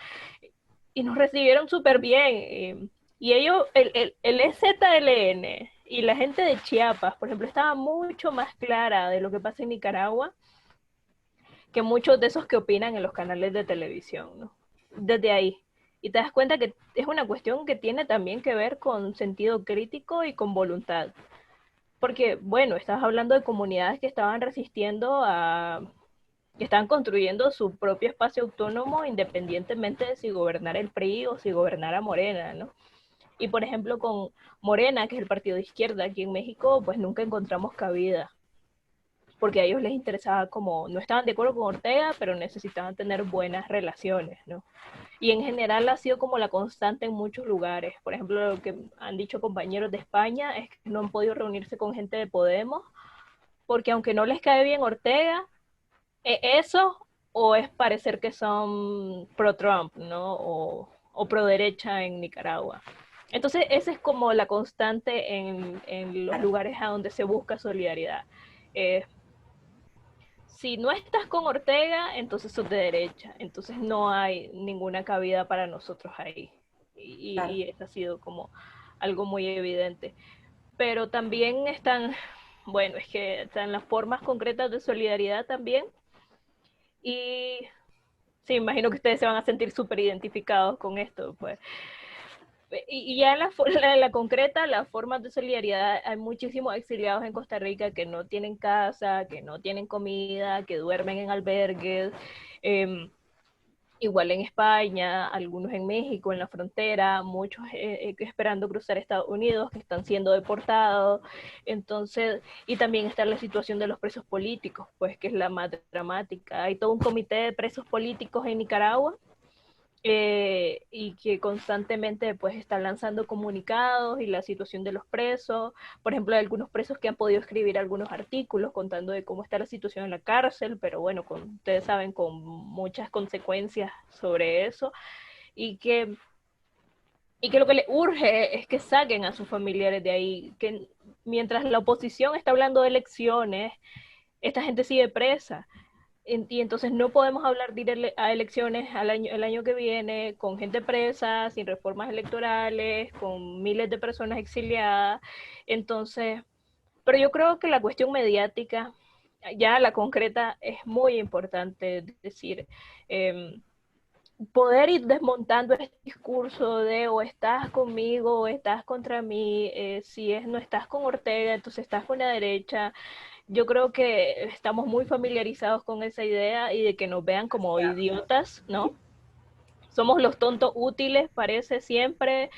Y nos recibieron súper bien. Y ellos, el EZLN y la gente de Chiapas, por ejemplo, estaba mucho más clara de lo que pasa en Nicaragua que muchos de esos que opinan en los canales de televisión, ¿no? Desde ahí. Y te das cuenta que es una cuestión que tiene también que ver con sentido crítico y con voluntad. Porque, bueno, estás hablando de comunidades que estaban resistiendo que estaban construyendo su propio espacio autónomo independientemente de si gobernara el PRI o si gobernara Morena, ¿no? Y por ejemplo con Morena, que es el partido de izquierda aquí en México, pues nunca encontramos cabida, porque a ellos les interesaba como, no estaban de acuerdo con Ortega, pero necesitaban tener buenas relaciones, ¿no? Y en general ha sido como la constante en muchos lugares. Por ejemplo, lo que han dicho compañeros de España es que no han podido reunirse con gente de Podemos, porque aunque no les cae bien Ortega, eso o es parecer que son pro-Trump, ¿no? O pro-derecha en Nicaragua. Entonces, esa es como la constante en los lugares a donde se busca solidaridad. Si no estás con Ortega, entonces sos de derecha. Entonces no hay ninguna cabida para nosotros ahí. Claro. Y eso ha sido como algo muy evidente. Pero también están, bueno, es que están las formas concretas de solidaridad también. Y sí, imagino que ustedes se van a sentir súper identificados con esto, pues. Y ya en la concreta, las formas de solidaridad, hay muchísimos exiliados en Costa Rica que no tienen casa, que no tienen comida, que duermen en albergues, igual en España, algunos en México, en la frontera, muchos esperando cruzar Estados Unidos, que están siendo deportados. Entonces, y también está la situación de los presos políticos, pues que es la más dramática. Hay todo un comité de presos políticos en Nicaragua, y que constantemente pues están lanzando comunicados y la situación de los presos. Por ejemplo, hay algunos presos que han podido escribir algunos artículos contando de cómo está la situación en la cárcel, pero bueno, ustedes saben, con muchas consecuencias sobre eso, y que, y que lo que les urge es que saquen a sus familiares de ahí, que mientras la oposición está hablando de elecciones, esta gente sigue presa. Y entonces no podemos hablar de a elecciones el año que viene con gente presa, sin reformas electorales, con miles de personas exiliadas. Entonces, pero yo creo que la cuestión mediática, ya la concreta, es muy importante. Es decir, poder ir desmontando este discurso de o estás conmigo o estás contra mí, si es no estás con Ortega, entonces estás con la derecha. Yo creo que estamos muy familiarizados con esa idea y de que nos vean como idiotas, ¿no? Somos los tontos útiles, parece siempre.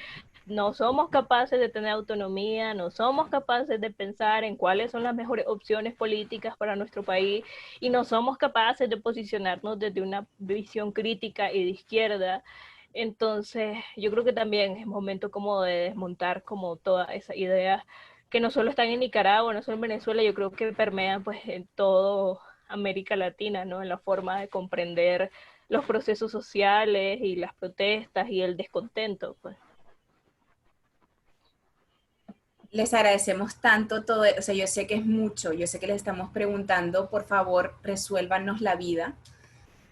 No somos capaces de tener autonomía, no somos capaces de pensar en cuáles son las mejores opciones políticas para nuestro país y no somos capaces de posicionarnos desde una visión crítica y de izquierda. Entonces, yo creo que también es momento como de desmontar como toda esa idea que no solo están en Nicaragua, no solo en Venezuela, yo creo que permean pues en todo América Latina, ¿no? En la forma de comprender los procesos sociales y las protestas y el descontento, pues. Les agradecemos tanto todo, o sea, yo sé que es mucho, yo sé que les estamos preguntando, por favor, resuélvanos la vida,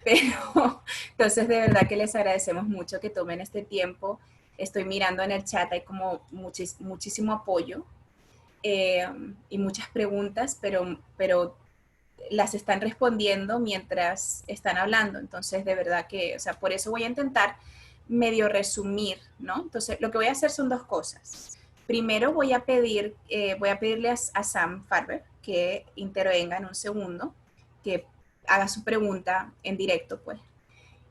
pero entonces de verdad que les agradecemos mucho que tomen este tiempo. Estoy mirando en el chat, hay como muchísimo apoyo, y muchas preguntas, pero las están respondiendo mientras están hablando. Entonces, de verdad que, o sea, por eso voy a intentar medio resumir, ¿no? Entonces, lo que voy a hacer son dos cosas. Primero voy a pedirle a Sam Farber que intervenga en un segundo, que haga su pregunta en directo, pues.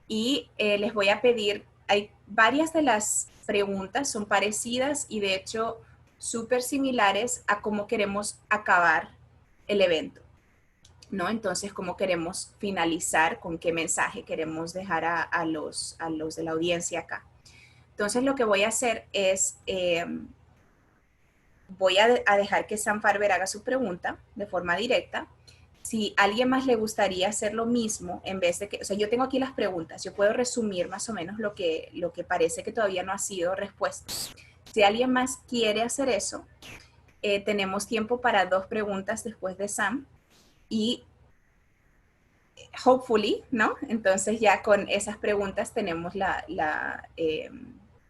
Y les voy a pedir, hay varias de las preguntas son parecidas y de hecho súper similares a cómo queremos acabar el evento, ¿no? Entonces, cómo queremos finalizar, con qué mensaje queremos dejar a los de la audiencia acá. Entonces, lo que voy a hacer es, voy a dejar que Sam Farber haga su pregunta de forma directa. Si a alguien más le gustaría hacer lo mismo, en vez de que, o sea, yo tengo aquí las preguntas, yo puedo resumir más o menos lo que parece que todavía no ha sido respuesta. Si alguien más quiere hacer eso, tenemos tiempo para 2 preguntas después de Sam y hopefully, ¿no? Entonces ya con esas preguntas tenemos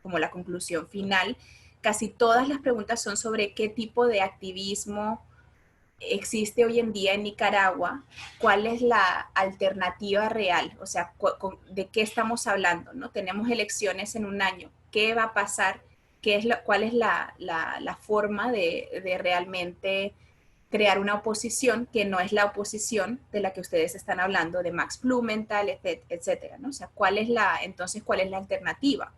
como la conclusión final. Casi todas las preguntas son sobre qué tipo de activismo existe hoy en día en Nicaragua, cuál es la alternativa real, o sea, de qué estamos hablando, ¿no? Tenemos elecciones en un año, ¿qué va a pasar? ¿Cuál es la forma de realmente crear una oposición que no es la oposición de la que ustedes están hablando, de Max Blumenthal, etcétera, ¿no? O sea, entonces, ¿cuál es la alternativa?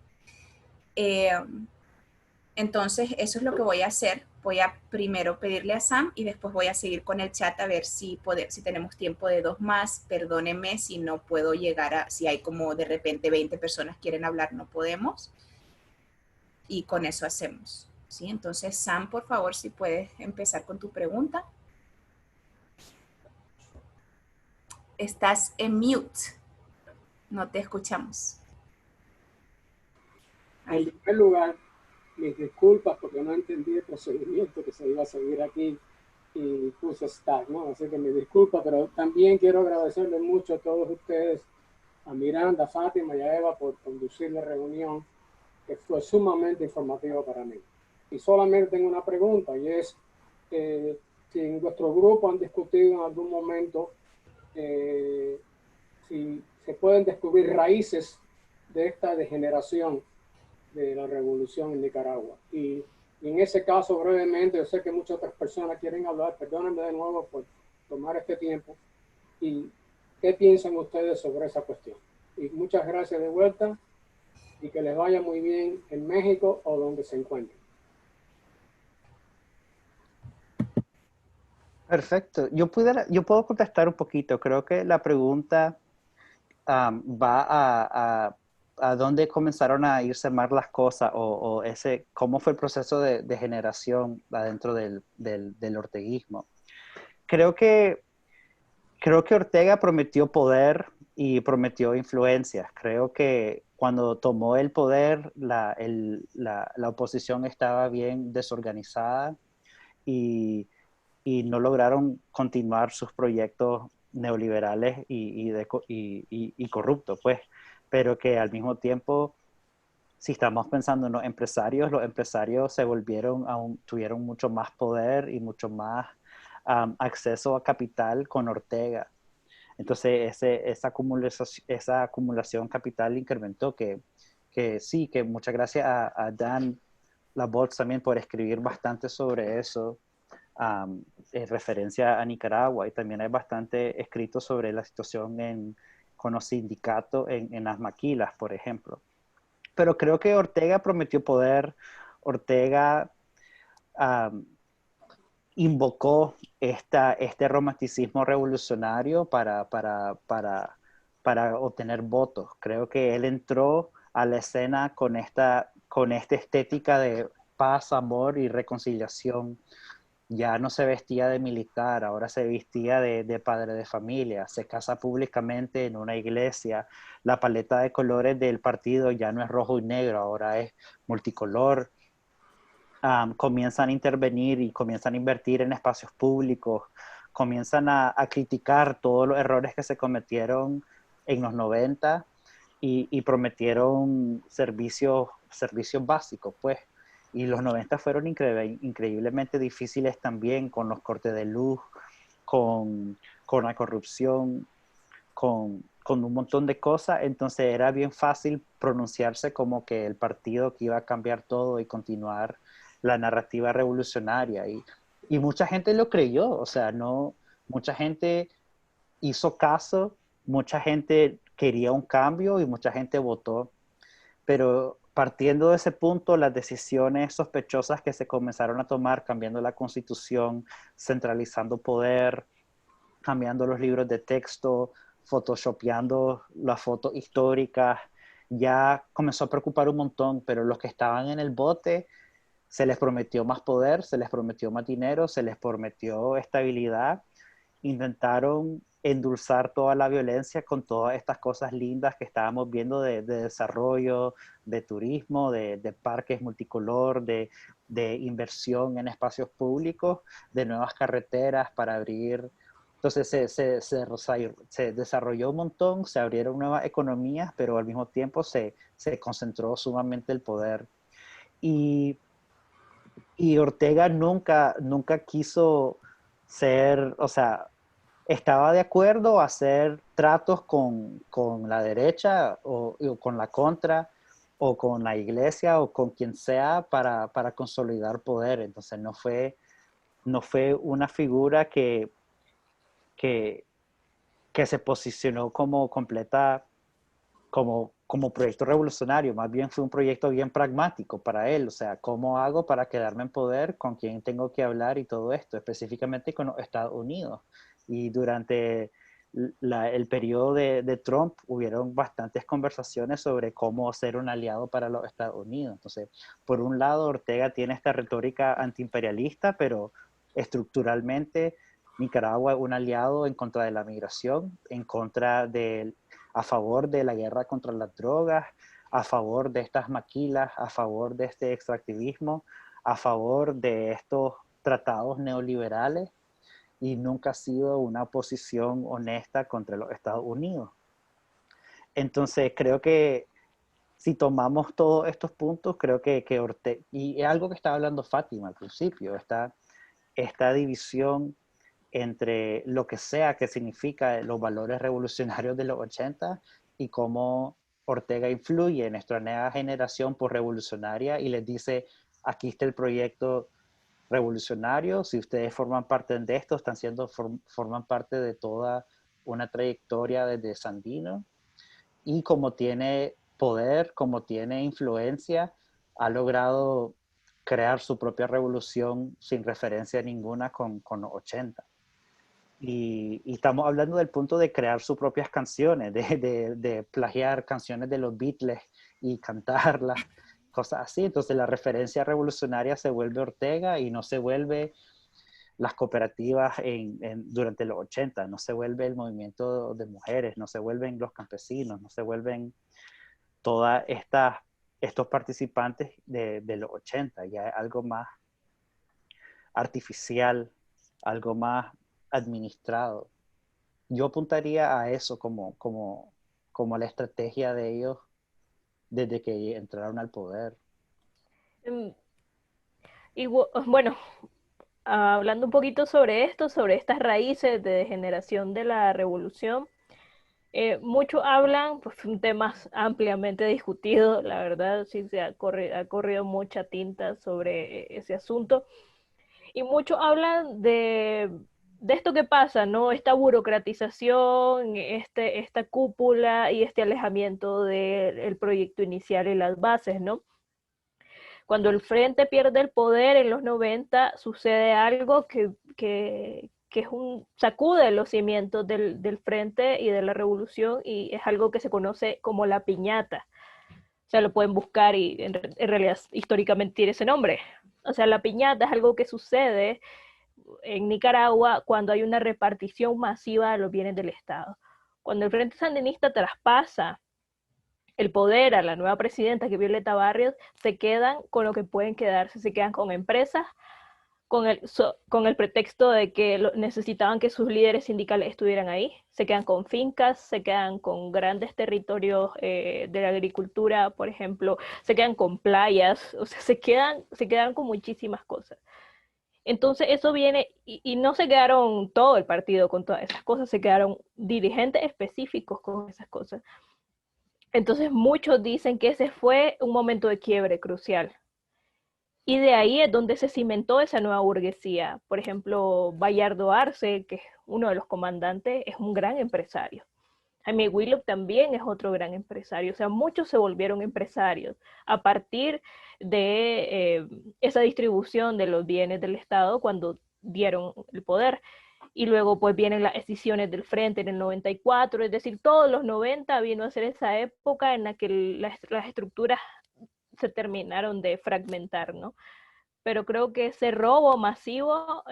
Entonces, eso es lo que voy a hacer. Voy a primero pedirle a Sam y después voy a seguir con el chat a ver si tenemos tiempo de 2 más. Perdónenme si no puedo llegar si hay como de repente 20 personas quieren hablar, no podemos. Y con eso hacemos, ¿sí? Entonces, Sam, por favor, si puedes empezar con tu pregunta. Estás en mute. No te escuchamos. En primer lugar, mis disculpas porque no entendí el procedimiento que se iba a seguir aquí y puse start, ¿no? Así que mis disculpas, pero también quiero agradecerles mucho a todos ustedes, a Miranda, a Fátima y a Eva por conducir la reunión, que fue sumamente informativa para mí. Y solamente tengo una pregunta, y es si en vuestro grupo han discutido en algún momento si se pueden descubrir raíces de esta degeneración de la revolución en Nicaragua. Y en ese caso, brevemente, yo sé que muchas otras personas quieren hablar, perdónenme de nuevo por tomar este tiempo. ¿Y qué piensan ustedes sobre esa cuestión? Y muchas gracias de vuelta y que les vaya muy bien en México o donde se encuentren. Perfecto. Yo puedo contestar un poquito. Creo que la pregunta va a dónde comenzaron a irse más las cosas o ese, cómo fue el proceso de generación adentro del orteguismo. Creo que, creo que Ortega prometió poder y prometió influencias. Creo que cuando tomó el poder, la oposición estaba bien desorganizada y no lograron continuar sus proyectos neoliberales y corruptos, pues, pero que al mismo tiempo, si estamos pensando en los empresarios se volvieron, tuvieron mucho más poder y mucho más acceso a capital con Ortega. Entonces, esa acumulación capital incrementó que sí, que muchas gracias a Dan Laboltz también por escribir bastante sobre eso, en referencia a Nicaragua, y también hay bastante escrito sobre la situación con los sindicatos en las maquilas, por ejemplo. Pero creo que Ortega prometió poder. Ortega um, invocó este romanticismo revolucionario para obtener votos. Creo que él entró a la escena con esta estética de paz, amor y reconciliación. Ya no se vestía de militar, ahora se vestía de padre de familia, se casa públicamente en una iglesia, la paleta de colores del partido ya no es rojo y negro, ahora es multicolor. Comienzan a intervenir y comienzan a invertir en espacios públicos, comienzan a criticar todos los errores que se cometieron en los 90 y prometieron servicios básicos, pues. Y los 90 fueron increíblemente difíciles también con los cortes de luz, con la corrupción, con un montón de cosas. Entonces era bien fácil pronunciarse como que el partido que iba a cambiar todo y continuar la narrativa revolucionaria. Y mucha gente lo creyó, o sea, no, mucha gente hizo caso, mucha gente quería un cambio y mucha gente votó, pero partiendo de ese punto, las decisiones sospechosas que se comenzaron a tomar, cambiando la constitución, centralizando poder, cambiando los libros de texto, photoshopeando las fotos históricas, ya comenzó a preocupar un montón, pero los que estaban en el bote se les prometió más poder, se les prometió más dinero, se les prometió estabilidad, intentaron endulzar toda la violencia con todas estas cosas lindas que estábamos viendo de desarrollo, de turismo, de parques multicolor, de inversión en espacios públicos, de nuevas carreteras para abrir. Entonces se desarrolló un montón, se abrieron nuevas economías, pero al mismo tiempo se concentró sumamente el poder. Y, y Ortega nunca quiso ser, o sea, estaba de acuerdo a hacer tratos con la derecha o con la contra o con la iglesia o con quien sea para consolidar poder. Entonces no fue una figura que, que se posicionó como completa, como proyecto revolucionario, más bien fue un proyecto bien pragmático para él, o sea, ¿cómo hago para quedarme en poder? ¿Con quién tengo que hablar? Y todo esto, específicamente con los Estados Unidos. Y durante el periodo de Trump hubieron bastantes conversaciones sobre cómo ser un aliado para los Estados Unidos. Entonces, por un lado, Ortega tiene esta retórica antiimperialista, pero estructuralmente Nicaragua es un aliado en contra de la migración, a favor de la guerra contra las drogas, a favor de estas maquilas, a favor de este extractivismo, a favor de estos tratados neoliberales, y nunca ha sido una posición honesta contra los Estados Unidos. Entonces creo que si tomamos todos estos puntos, creo que Ortega, y es algo que estaba hablando Fátima al principio, esta división entre lo que sea que significa los valores revolucionarios de los 80 y cómo Ortega influye en nuestra nueva generación por revolucionaria y les dice, aquí está el proyecto revolucionario, si ustedes forman parte de esto, forman parte de toda una trayectoria desde Sandino, y como tiene poder, como tiene influencia, ha logrado crear su propia revolución sin referencia ninguna con 80. Y estamos hablando del punto de crear sus propias canciones, de plagiar canciones de los Beatles y cantarlas, cosas así. Entonces la referencia revolucionaria se vuelve Ortega y no se vuelve las cooperativas durante los 80, no se vuelve el movimiento de mujeres, no se vuelven los campesinos, no se vuelven todas estos participantes de los 80, ya es algo más artificial, algo más administrado. Yo apuntaría a eso como la estrategia de ellos desde que entraron al poder. Y bueno, hablando un poquito sobre esto, sobre estas raíces de degeneración de la revolución, muchos hablan, pues un tema ampliamente discutido, la verdad, sí se ha corrido mucha tinta sobre ese asunto, y muchos hablan de esto que pasa, ¿no? Esta burocratización, esta cúpula y este alejamiento del proyecto inicial y las bases, ¿no? Cuando el Frente pierde el poder en los 90, sucede algo que es sacude los cimientos del Frente y de la Revolución, y es algo que se conoce como la piñata. O sea, lo pueden buscar y en realidad históricamente tiene ese nombre. O sea, la piñata es algo que sucede en Nicaragua cuando hay una repartición masiva de los bienes del Estado. Cuando el Frente Sandinista traspasa el poder a la nueva presidenta, que es Violeta Barrios, se quedan con lo que pueden quedarse, se quedan con empresas, con el pretexto de que necesitaban que sus líderes sindicales estuvieran ahí, se quedan con fincas, se quedan con grandes territorios de la agricultura, por ejemplo, se quedan con playas, o sea, se quedan con muchísimas cosas. Entonces eso viene, y no se quedaron todo el partido con todas esas cosas, se quedaron dirigentes específicos con esas cosas. Entonces muchos dicen que ese fue un momento de quiebre crucial. Y de ahí es donde se cimentó esa nueva burguesía. Por ejemplo, Bayardo Arce, que es uno de los comandantes, es un gran empresario. Jaime Willock también es otro gran empresario. O sea, muchos se volvieron empresarios a partir de esa distribución de los bienes del Estado cuando dieron el poder. Y luego pues vienen las escisiones del Frente en el 94, es decir, todos los 90 vino a ser esa época en la que las estructuras se terminaron de fragmentar, ¿no? Pero creo que ese robo masivo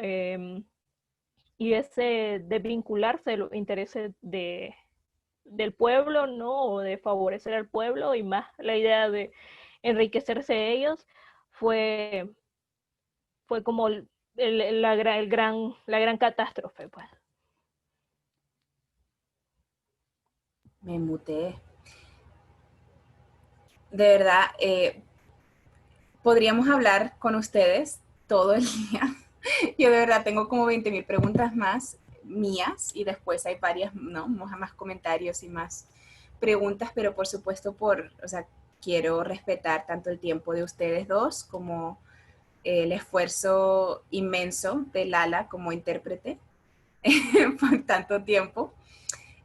y ese desvincularse de los intereses del pueblo, ¿no? O de favorecer al pueblo, y más la idea de enriquecerse ellos, fue como la gran catástrofe, pues. Me muteé. De verdad, podríamos hablar con ustedes todo el día. Yo de verdad tengo como 20,000 preguntas más mías, y después hay varias, ¿no? Más comentarios y más preguntas, pero por supuesto o sea, quiero respetar tanto el tiempo de ustedes dos como el esfuerzo inmenso de Lala como intérprete por tanto tiempo.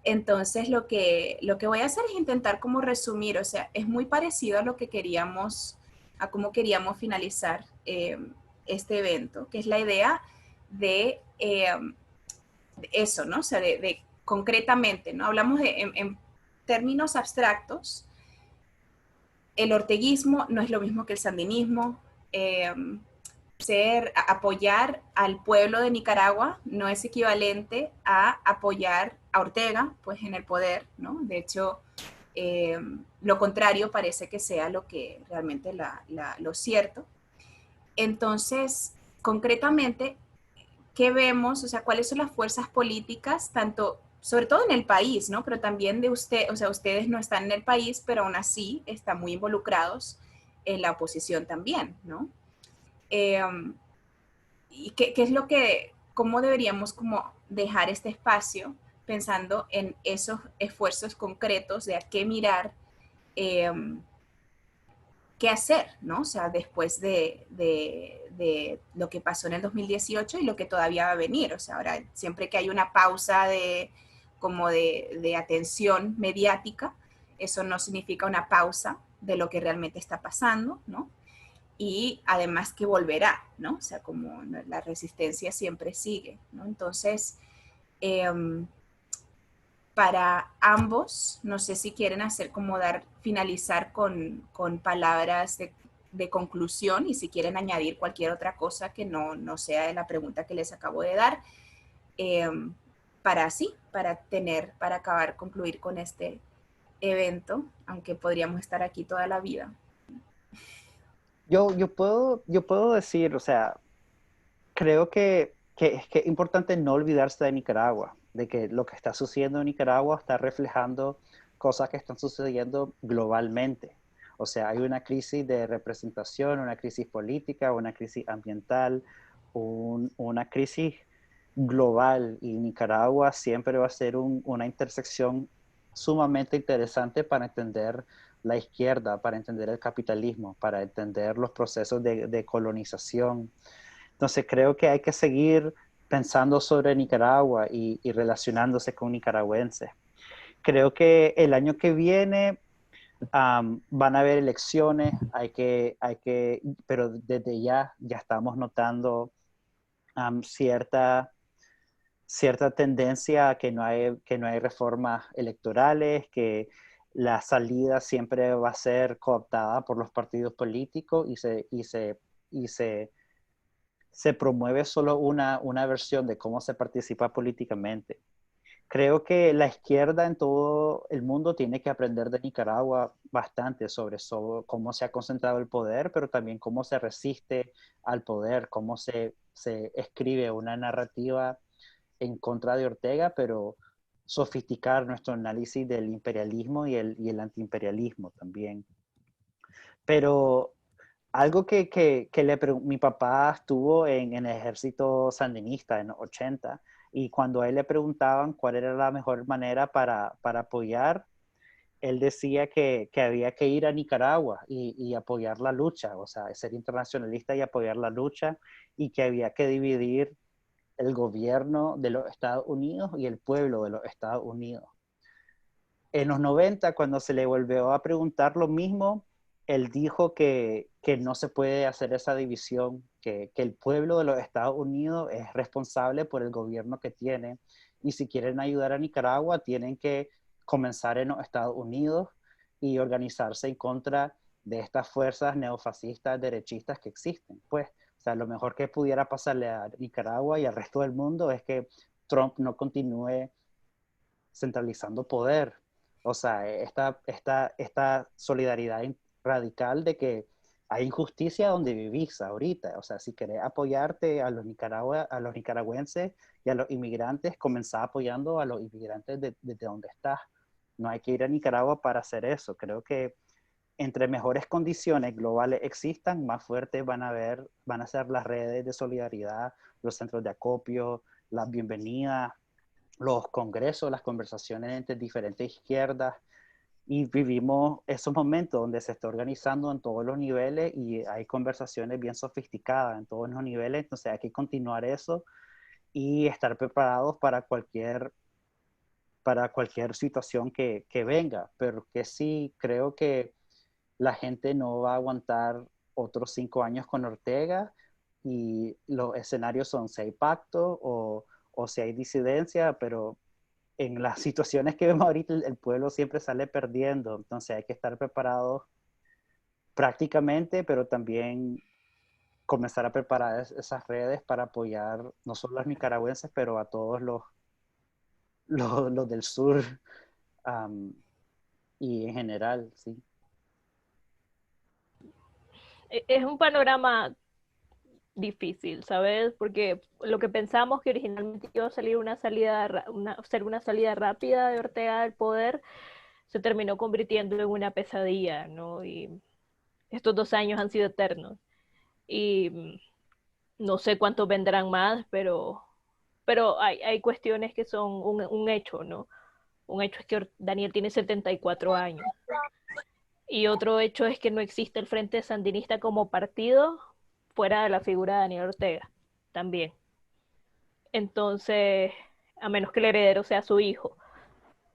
Entonces lo que voy a hacer es intentar como resumir, o sea, es muy parecido a cómo queríamos finalizar este evento, que es la idea de eso, ¿no? O sea, de concretamente, ¿no? Hablamos en términos abstractos. El orteguismo no es lo mismo que el sandinismo. Apoyar al pueblo de Nicaragua no es equivalente a apoyar a Ortega, pues en el poder, ¿no? De hecho, lo contrario parece que sea lo que realmente lo cierto. Entonces, concretamente, ¿qué vemos? O sea, ¿cuáles son las fuerzas políticas, tanto, sobre todo en el país, ¿no? Pero también o sea, ustedes no están en el país, pero aún así están muy involucrados en la oposición también, ¿no? ¿Y qué es cómo deberíamos como dejar este espacio pensando en esos esfuerzos concretos de a qué mirar qué hacer, ¿no? O sea, después de lo que pasó en el 2018 y lo que todavía va a venir. O sea, ahora siempre que hay una pausa como de atención mediática, eso no significa una pausa de lo que realmente está pasando, ¿no? Y además que volverá, ¿no? O sea, como la resistencia siempre sigue, ¿no? Entonces, para ambos, no sé si quieren hacer como finalizar con palabras de conclusión y si quieren añadir cualquier otra cosa que no sea de la pregunta que les acabo de dar, eh, para acabar, concluir con este evento, aunque podríamos estar aquí toda la vida. Yo puedo decir, o sea, creo que es importante no olvidarse de Nicaragua, de que lo que está sucediendo en Nicaragua está reflejando cosas que están sucediendo globalmente. O sea, hay una crisis de representación, una crisis política, una crisis ambiental, una crisis global, y Nicaragua siempre va a ser una intersección sumamente interesante para entender la izquierda, para entender el capitalismo, para entender los procesos de colonización. Entonces creo que hay que seguir pensando sobre Nicaragua y relacionándose con nicaragüenses. Creo que el año que viene van a haber elecciones, pero desde ya estamos notando cierta tendencia a que no hay reformas electorales, que la salida siempre va a ser cooptada por los partidos políticos y se promueve solo una versión de cómo se participa políticamente. Creo que la izquierda en todo el mundo tiene que aprender de Nicaragua bastante sobre cómo se ha concentrado el poder, pero también cómo se resiste al poder, cómo se escribe una narrativa en contra de Ortega, pero sofisticar nuestro análisis del imperialismo y el antiimperialismo también. Pero algo mi papá estuvo en el ejército sandinista en los 80, y cuando a él le preguntaban cuál era la mejor manera para apoyar, él decía que había que ir a Nicaragua y apoyar la lucha, o sea, ser internacionalista y apoyar la lucha, y que había que dividir el gobierno de los Estados Unidos y el pueblo de los Estados Unidos. En los 90, cuando se le volvió a preguntar lo mismo, él dijo que no se puede hacer esa división, que el pueblo de los Estados Unidos es responsable por el gobierno que tiene, y si quieren ayudar a Nicaragua, tienen que comenzar en los Estados Unidos y organizarse en contra de estas fuerzas neofascistas, derechistas que existen. Pues, o sea, lo mejor que pudiera pasarle a Nicaragua y al resto del mundo es que Trump no continúe centralizando poder. O sea, esta solidaridad radical de que hay injusticia donde vivís ahorita. O sea, si querés apoyarte a los nicaragüenses y a los inmigrantes, comenzá apoyando a los inmigrantes desde donde estás. No hay que ir a Nicaragua para hacer eso. Creo que entre mejores condiciones globales existan, más fuertes van a ser las redes de solidaridad, los centros de acopio, las bienvenidas, los congresos, las conversaciones entre diferentes izquierdas, y vivimos esos momentos donde se está organizando en todos los niveles y hay conversaciones bien sofisticadas en todos los niveles. Entonces hay que continuar eso y estar preparados para cualquier situación que venga, pero que sí creo que la gente no va a aguantar otros 5 años con Ortega, y los escenarios son si hay pacto o si hay disidencia, pero en las situaciones que vemos ahorita el pueblo siempre sale perdiendo. Entonces hay que estar preparados prácticamente, pero también comenzar a preparar esas redes para apoyar no solo a los nicaragüenses, pero a todos los del sur, y en general, sí. Es un panorama difícil, ¿sabes? Porque lo que pensamos que originalmente iba a salir ser una salida rápida de Ortega del poder, se terminó convirtiendo en una pesadilla, ¿no? Y estos 2 años han sido eternos. Y no sé cuántos vendrán más, pero hay cuestiones que son un hecho, ¿no? Un hecho es que Daniel tiene 74 años. Y otro hecho es que no existe el Frente Sandinista como partido fuera de la figura de Daniel Ortega, también. Entonces, a menos que el heredero sea su hijo.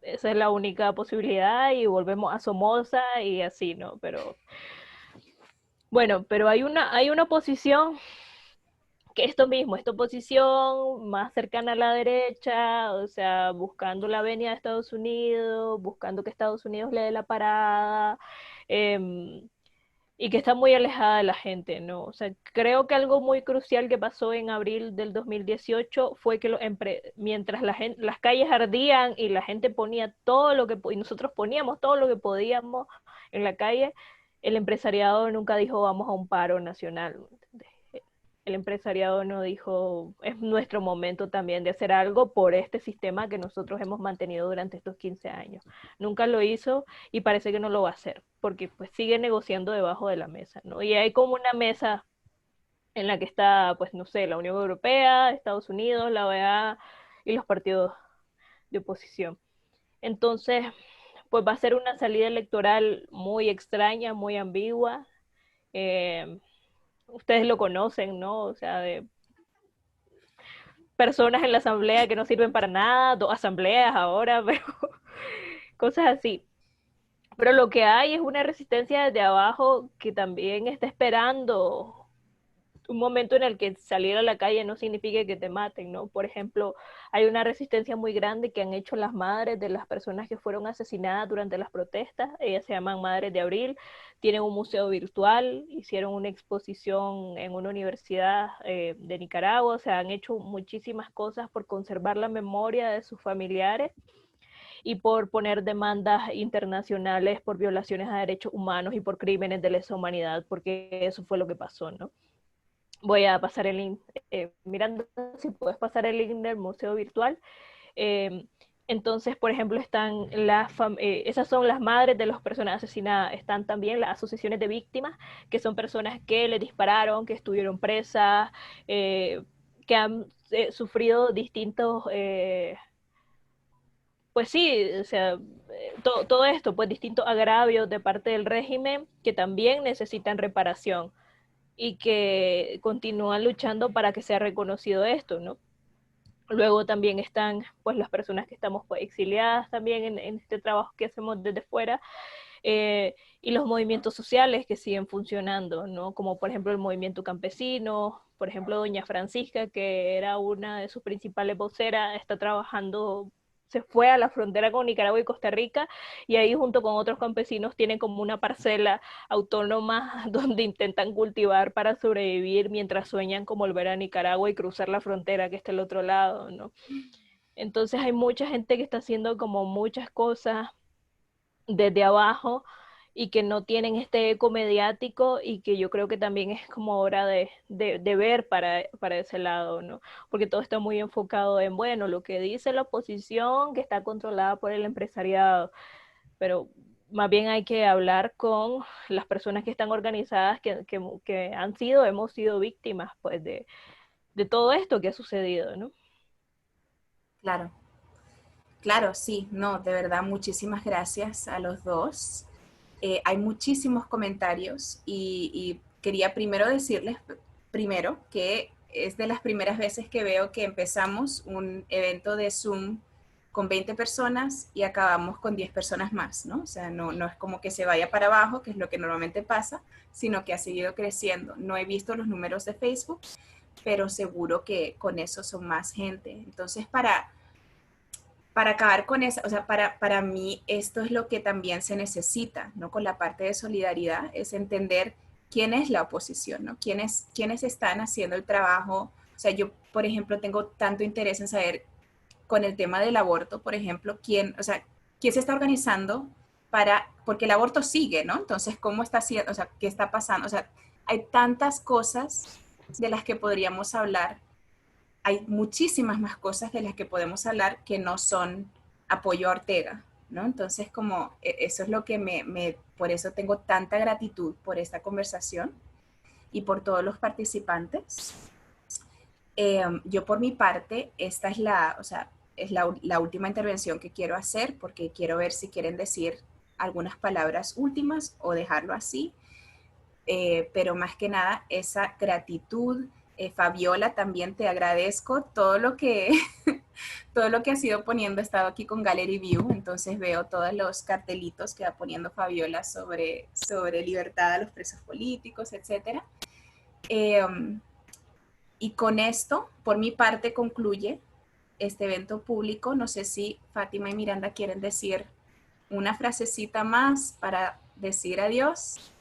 Esa es la única posibilidad y volvemos a Somoza y así, ¿no? Pero bueno, pero hay una oposición que esto mismo, esta oposición más cercana a la derecha, o sea, buscando la venia de Estados Unidos, buscando que Estados Unidos le dé la parada, y que está muy alejada de la gente, ¿no? O sea, creo que algo muy crucial que pasó en abril del 2018 fue que mientras las calles ardían y la gente ponía todo lo que, y nosotros poníamos todo lo que podíamos en la calle, el empresariado nunca dijo vamos a un paro nacional. El empresariado no dijo, es nuestro momento también de hacer algo por este sistema que nosotros hemos mantenido durante estos 15 años. Nunca lo hizo y parece que no lo va a hacer, porque pues sigue negociando debajo de la mesa, ¿no? Y hay como una mesa en la que está, pues no sé, la Unión Europea, Estados Unidos, la OEA y los partidos de oposición. Entonces, pues va a ser una salida electoral muy extraña, muy ambigua. Ustedes lo conocen, ¿no? O sea, de personas en la asamblea que no sirven para nada, 2 asambleas ahora, pero cosas así. Pero lo que hay es una resistencia desde abajo que también está esperando un momento en el que salir a la calle no signifique que te maten, ¿no? Por ejemplo, hay una resistencia muy grande que han hecho las madres de las personas que fueron asesinadas durante las protestas. Ellas se llaman Madres de Abril, tienen un museo virtual, hicieron una exposición en una universidad de Nicaragua, o sea, han hecho muchísimas cosas por conservar la memoria de sus familiares y por poner demandas internacionales por violaciones a derechos humanos y por crímenes de lesa humanidad, porque eso fue lo que pasó, ¿no? Voy a pasar el link, mirando si puedes pasar el link del museo virtual. Entonces, por ejemplo, están esas son las madres de las personas asesinadas. Están también las asociaciones de víctimas, que son personas que le dispararon, que estuvieron presas, que han sufrido distintos, pues sí, o sea, todo esto, pues distintos agravios de parte del régimen que también necesitan reparación y que continúan luchando para que sea reconocido esto, ¿no? Luego también están pues las personas que estamos pues, exiliadas también en este trabajo que hacemos desde fuera, y los movimientos sociales que siguen funcionando, ¿no? Como por ejemplo el movimiento campesino, por ejemplo doña Francisca, que era una de sus principales voceras, está trabajando, se fue a la frontera con Nicaragua y Costa Rica y ahí junto con otros campesinos tienen como una parcela autónoma donde intentan cultivar para sobrevivir mientras sueñan con volver a Nicaragua y cruzar la frontera que está al otro lado, ¿no? Entonces hay mucha gente que está haciendo como muchas cosas desde abajo y que no tienen este eco mediático y que yo creo que también es como hora de ver para ese lado, ¿no? Porque todo está muy enfocado en, bueno, lo que dice la oposición que está controlada por el empresariado, pero más bien hay que hablar con las personas que están organizadas, que han sido, hemos sido víctimas pues de todo esto que ha sucedido, ¿no? Claro. Claro, sí, no, de verdad, muchísimas gracias a los dos. Hay muchísimos comentarios y quería primero decirles, primero, que es de las primeras veces que veo que empezamos un evento de Zoom con 20 personas y acabamos con 10 personas más, ¿no? O sea, no es como que se vaya para abajo, que es lo que normalmente pasa, sino que ha seguido creciendo. No he visto los números de Facebook, pero seguro que con eso son más gente. Entonces, para acabar con eso, o sea, para mí esto es lo que también se necesita, ¿no? Con la parte de solidaridad, es entender quién es la oposición, ¿no? ¿Quiénes están haciendo el trabajo? O sea, yo, por ejemplo, tengo tanto interés en saber con el tema del aborto, por ejemplo, quién se está organizando porque el aborto sigue, ¿no? Entonces, ¿cómo está haciendo? O sea, ¿qué está pasando? O sea, hay tantas cosas de las que podríamos hablar. Hay muchísimas más cosas de las que podemos hablar que no son apoyo a Ortega, ¿no? Entonces, como eso es lo que por eso tengo tanta gratitud por esta conversación y por todos los participantes. Yo por mi parte, esta es la última intervención que quiero hacer porque quiero ver si quieren decir algunas palabras últimas o dejarlo así. Pero más que nada esa gratitud. Fabiola, también te agradezco todo lo que, todo lo que has ido poniendo. He estado aquí con Gallery View, entonces veo todos los cartelitos que va poniendo Fabiola sobre libertad a los presos políticos, etc. Y con esto, por mi parte, concluye este evento público. No sé si Fátima y Miranda quieren decir una frasecita más para decir adiós.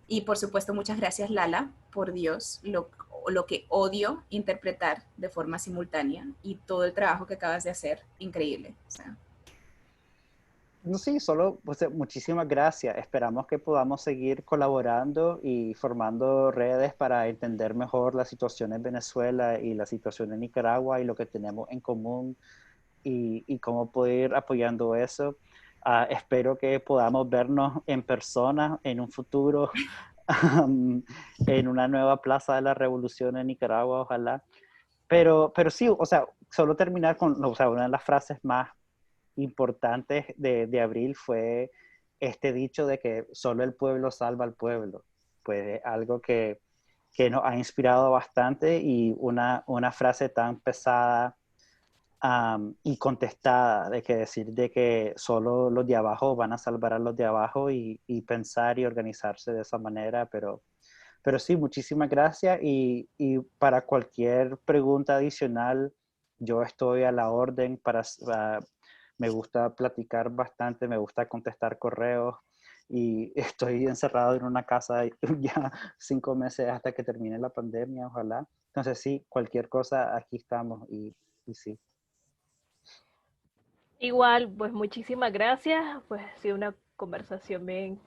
Y por supuesto, muchas gracias, Lala, por Dios, lo que odio interpretar de forma simultánea y todo el trabajo que acabas de hacer, increíble. O sea. No, sí, solo pues, muchísimas gracias. Esperamos que podamos seguir colaborando y formando redes para entender mejor la situación en Venezuela y la situación en Nicaragua y lo que tenemos en común y cómo poder ir apoyando eso. Espero que podamos vernos en persona en un futuro, en una nueva Plaza de la Revolución en Nicaragua, ojalá. Pero sí, o sea, solo terminar con, o sea, una de las frases más importantes de abril fue este dicho de que solo el pueblo salva al pueblo. Pues algo que nos ha inspirado bastante y una frase tan pesada y contestada de que decir de que solo los de abajo van a salvar a los de abajo y pensar y organizarse de esa manera, pero sí, muchísimas gracias y para cualquier pregunta adicional, yo estoy a la orden me gusta platicar bastante, me gusta contestar correos y estoy encerrado en una casa ya 5 meses hasta que termine la pandemia, ojalá. Entonces sí, cualquier cosa, aquí estamos y sí. Igual, pues muchísimas gracias, pues ha sido una conversación bien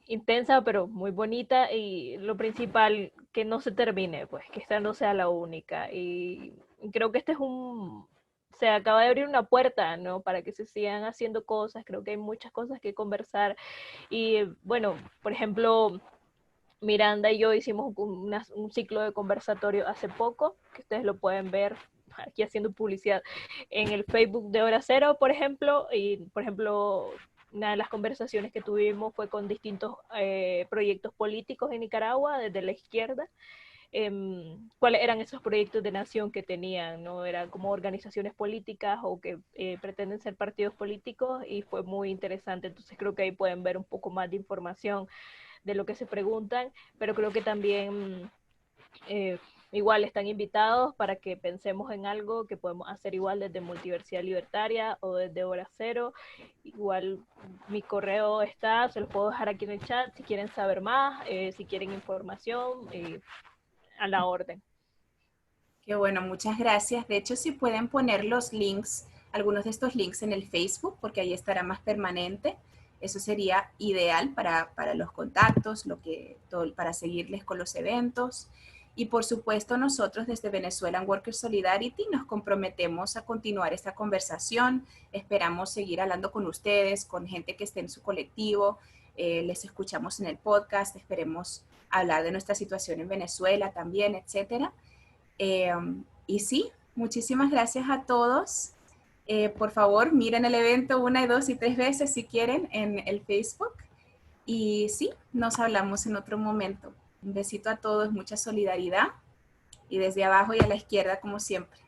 intensa, pero muy bonita y lo principal, que no se termine, pues que esta no sea la única. Y creo que este es se acaba de abrir una puerta, ¿no? Para que se sigan haciendo cosas, creo que hay muchas cosas que conversar y bueno, por ejemplo, Miranda y yo hicimos un ciclo de conversatorio hace poco, que ustedes lo pueden ver aquí haciendo publicidad en el Facebook de Hora Cero, por ejemplo, y por ejemplo, una de las conversaciones que tuvimos fue con distintos proyectos políticos en Nicaragua, desde la izquierda, cuáles eran esos proyectos de nación que tenían, ¿no? Eran como organizaciones políticas o que pretenden ser partidos políticos y fue muy interesante, entonces creo que ahí pueden ver un poco más de información de lo que se preguntan, pero creo que también igual están invitados para que pensemos en algo que podemos hacer igual desde Multiversidad Libertaria o desde Hora Cero. Igual mi correo está, se los puedo dejar aquí en el chat si quieren saber más, si quieren información, a la orden. Qué bueno, muchas gracias. De hecho, si pueden poner los links, algunos de estos links en el Facebook, porque ahí estará más permanente. Eso sería ideal para los contactos, para seguirles con los eventos. Y por supuesto, nosotros desde Venezuelan Workers Solidarity nos comprometemos a continuar esta conversación. Esperamos seguir hablando con ustedes, con gente que esté en su colectivo. Les escuchamos en el podcast. Esperemos hablar de nuestra situación en Venezuela también, etcétera. Y sí, muchísimas gracias a todos. Por favor, miren el evento 1, 2 y 3 veces si quieren en el Facebook. Y sí, nos hablamos en otro momento. Un besito a todos, mucha solidaridad. Y desde abajo y a la izquierda, como siempre.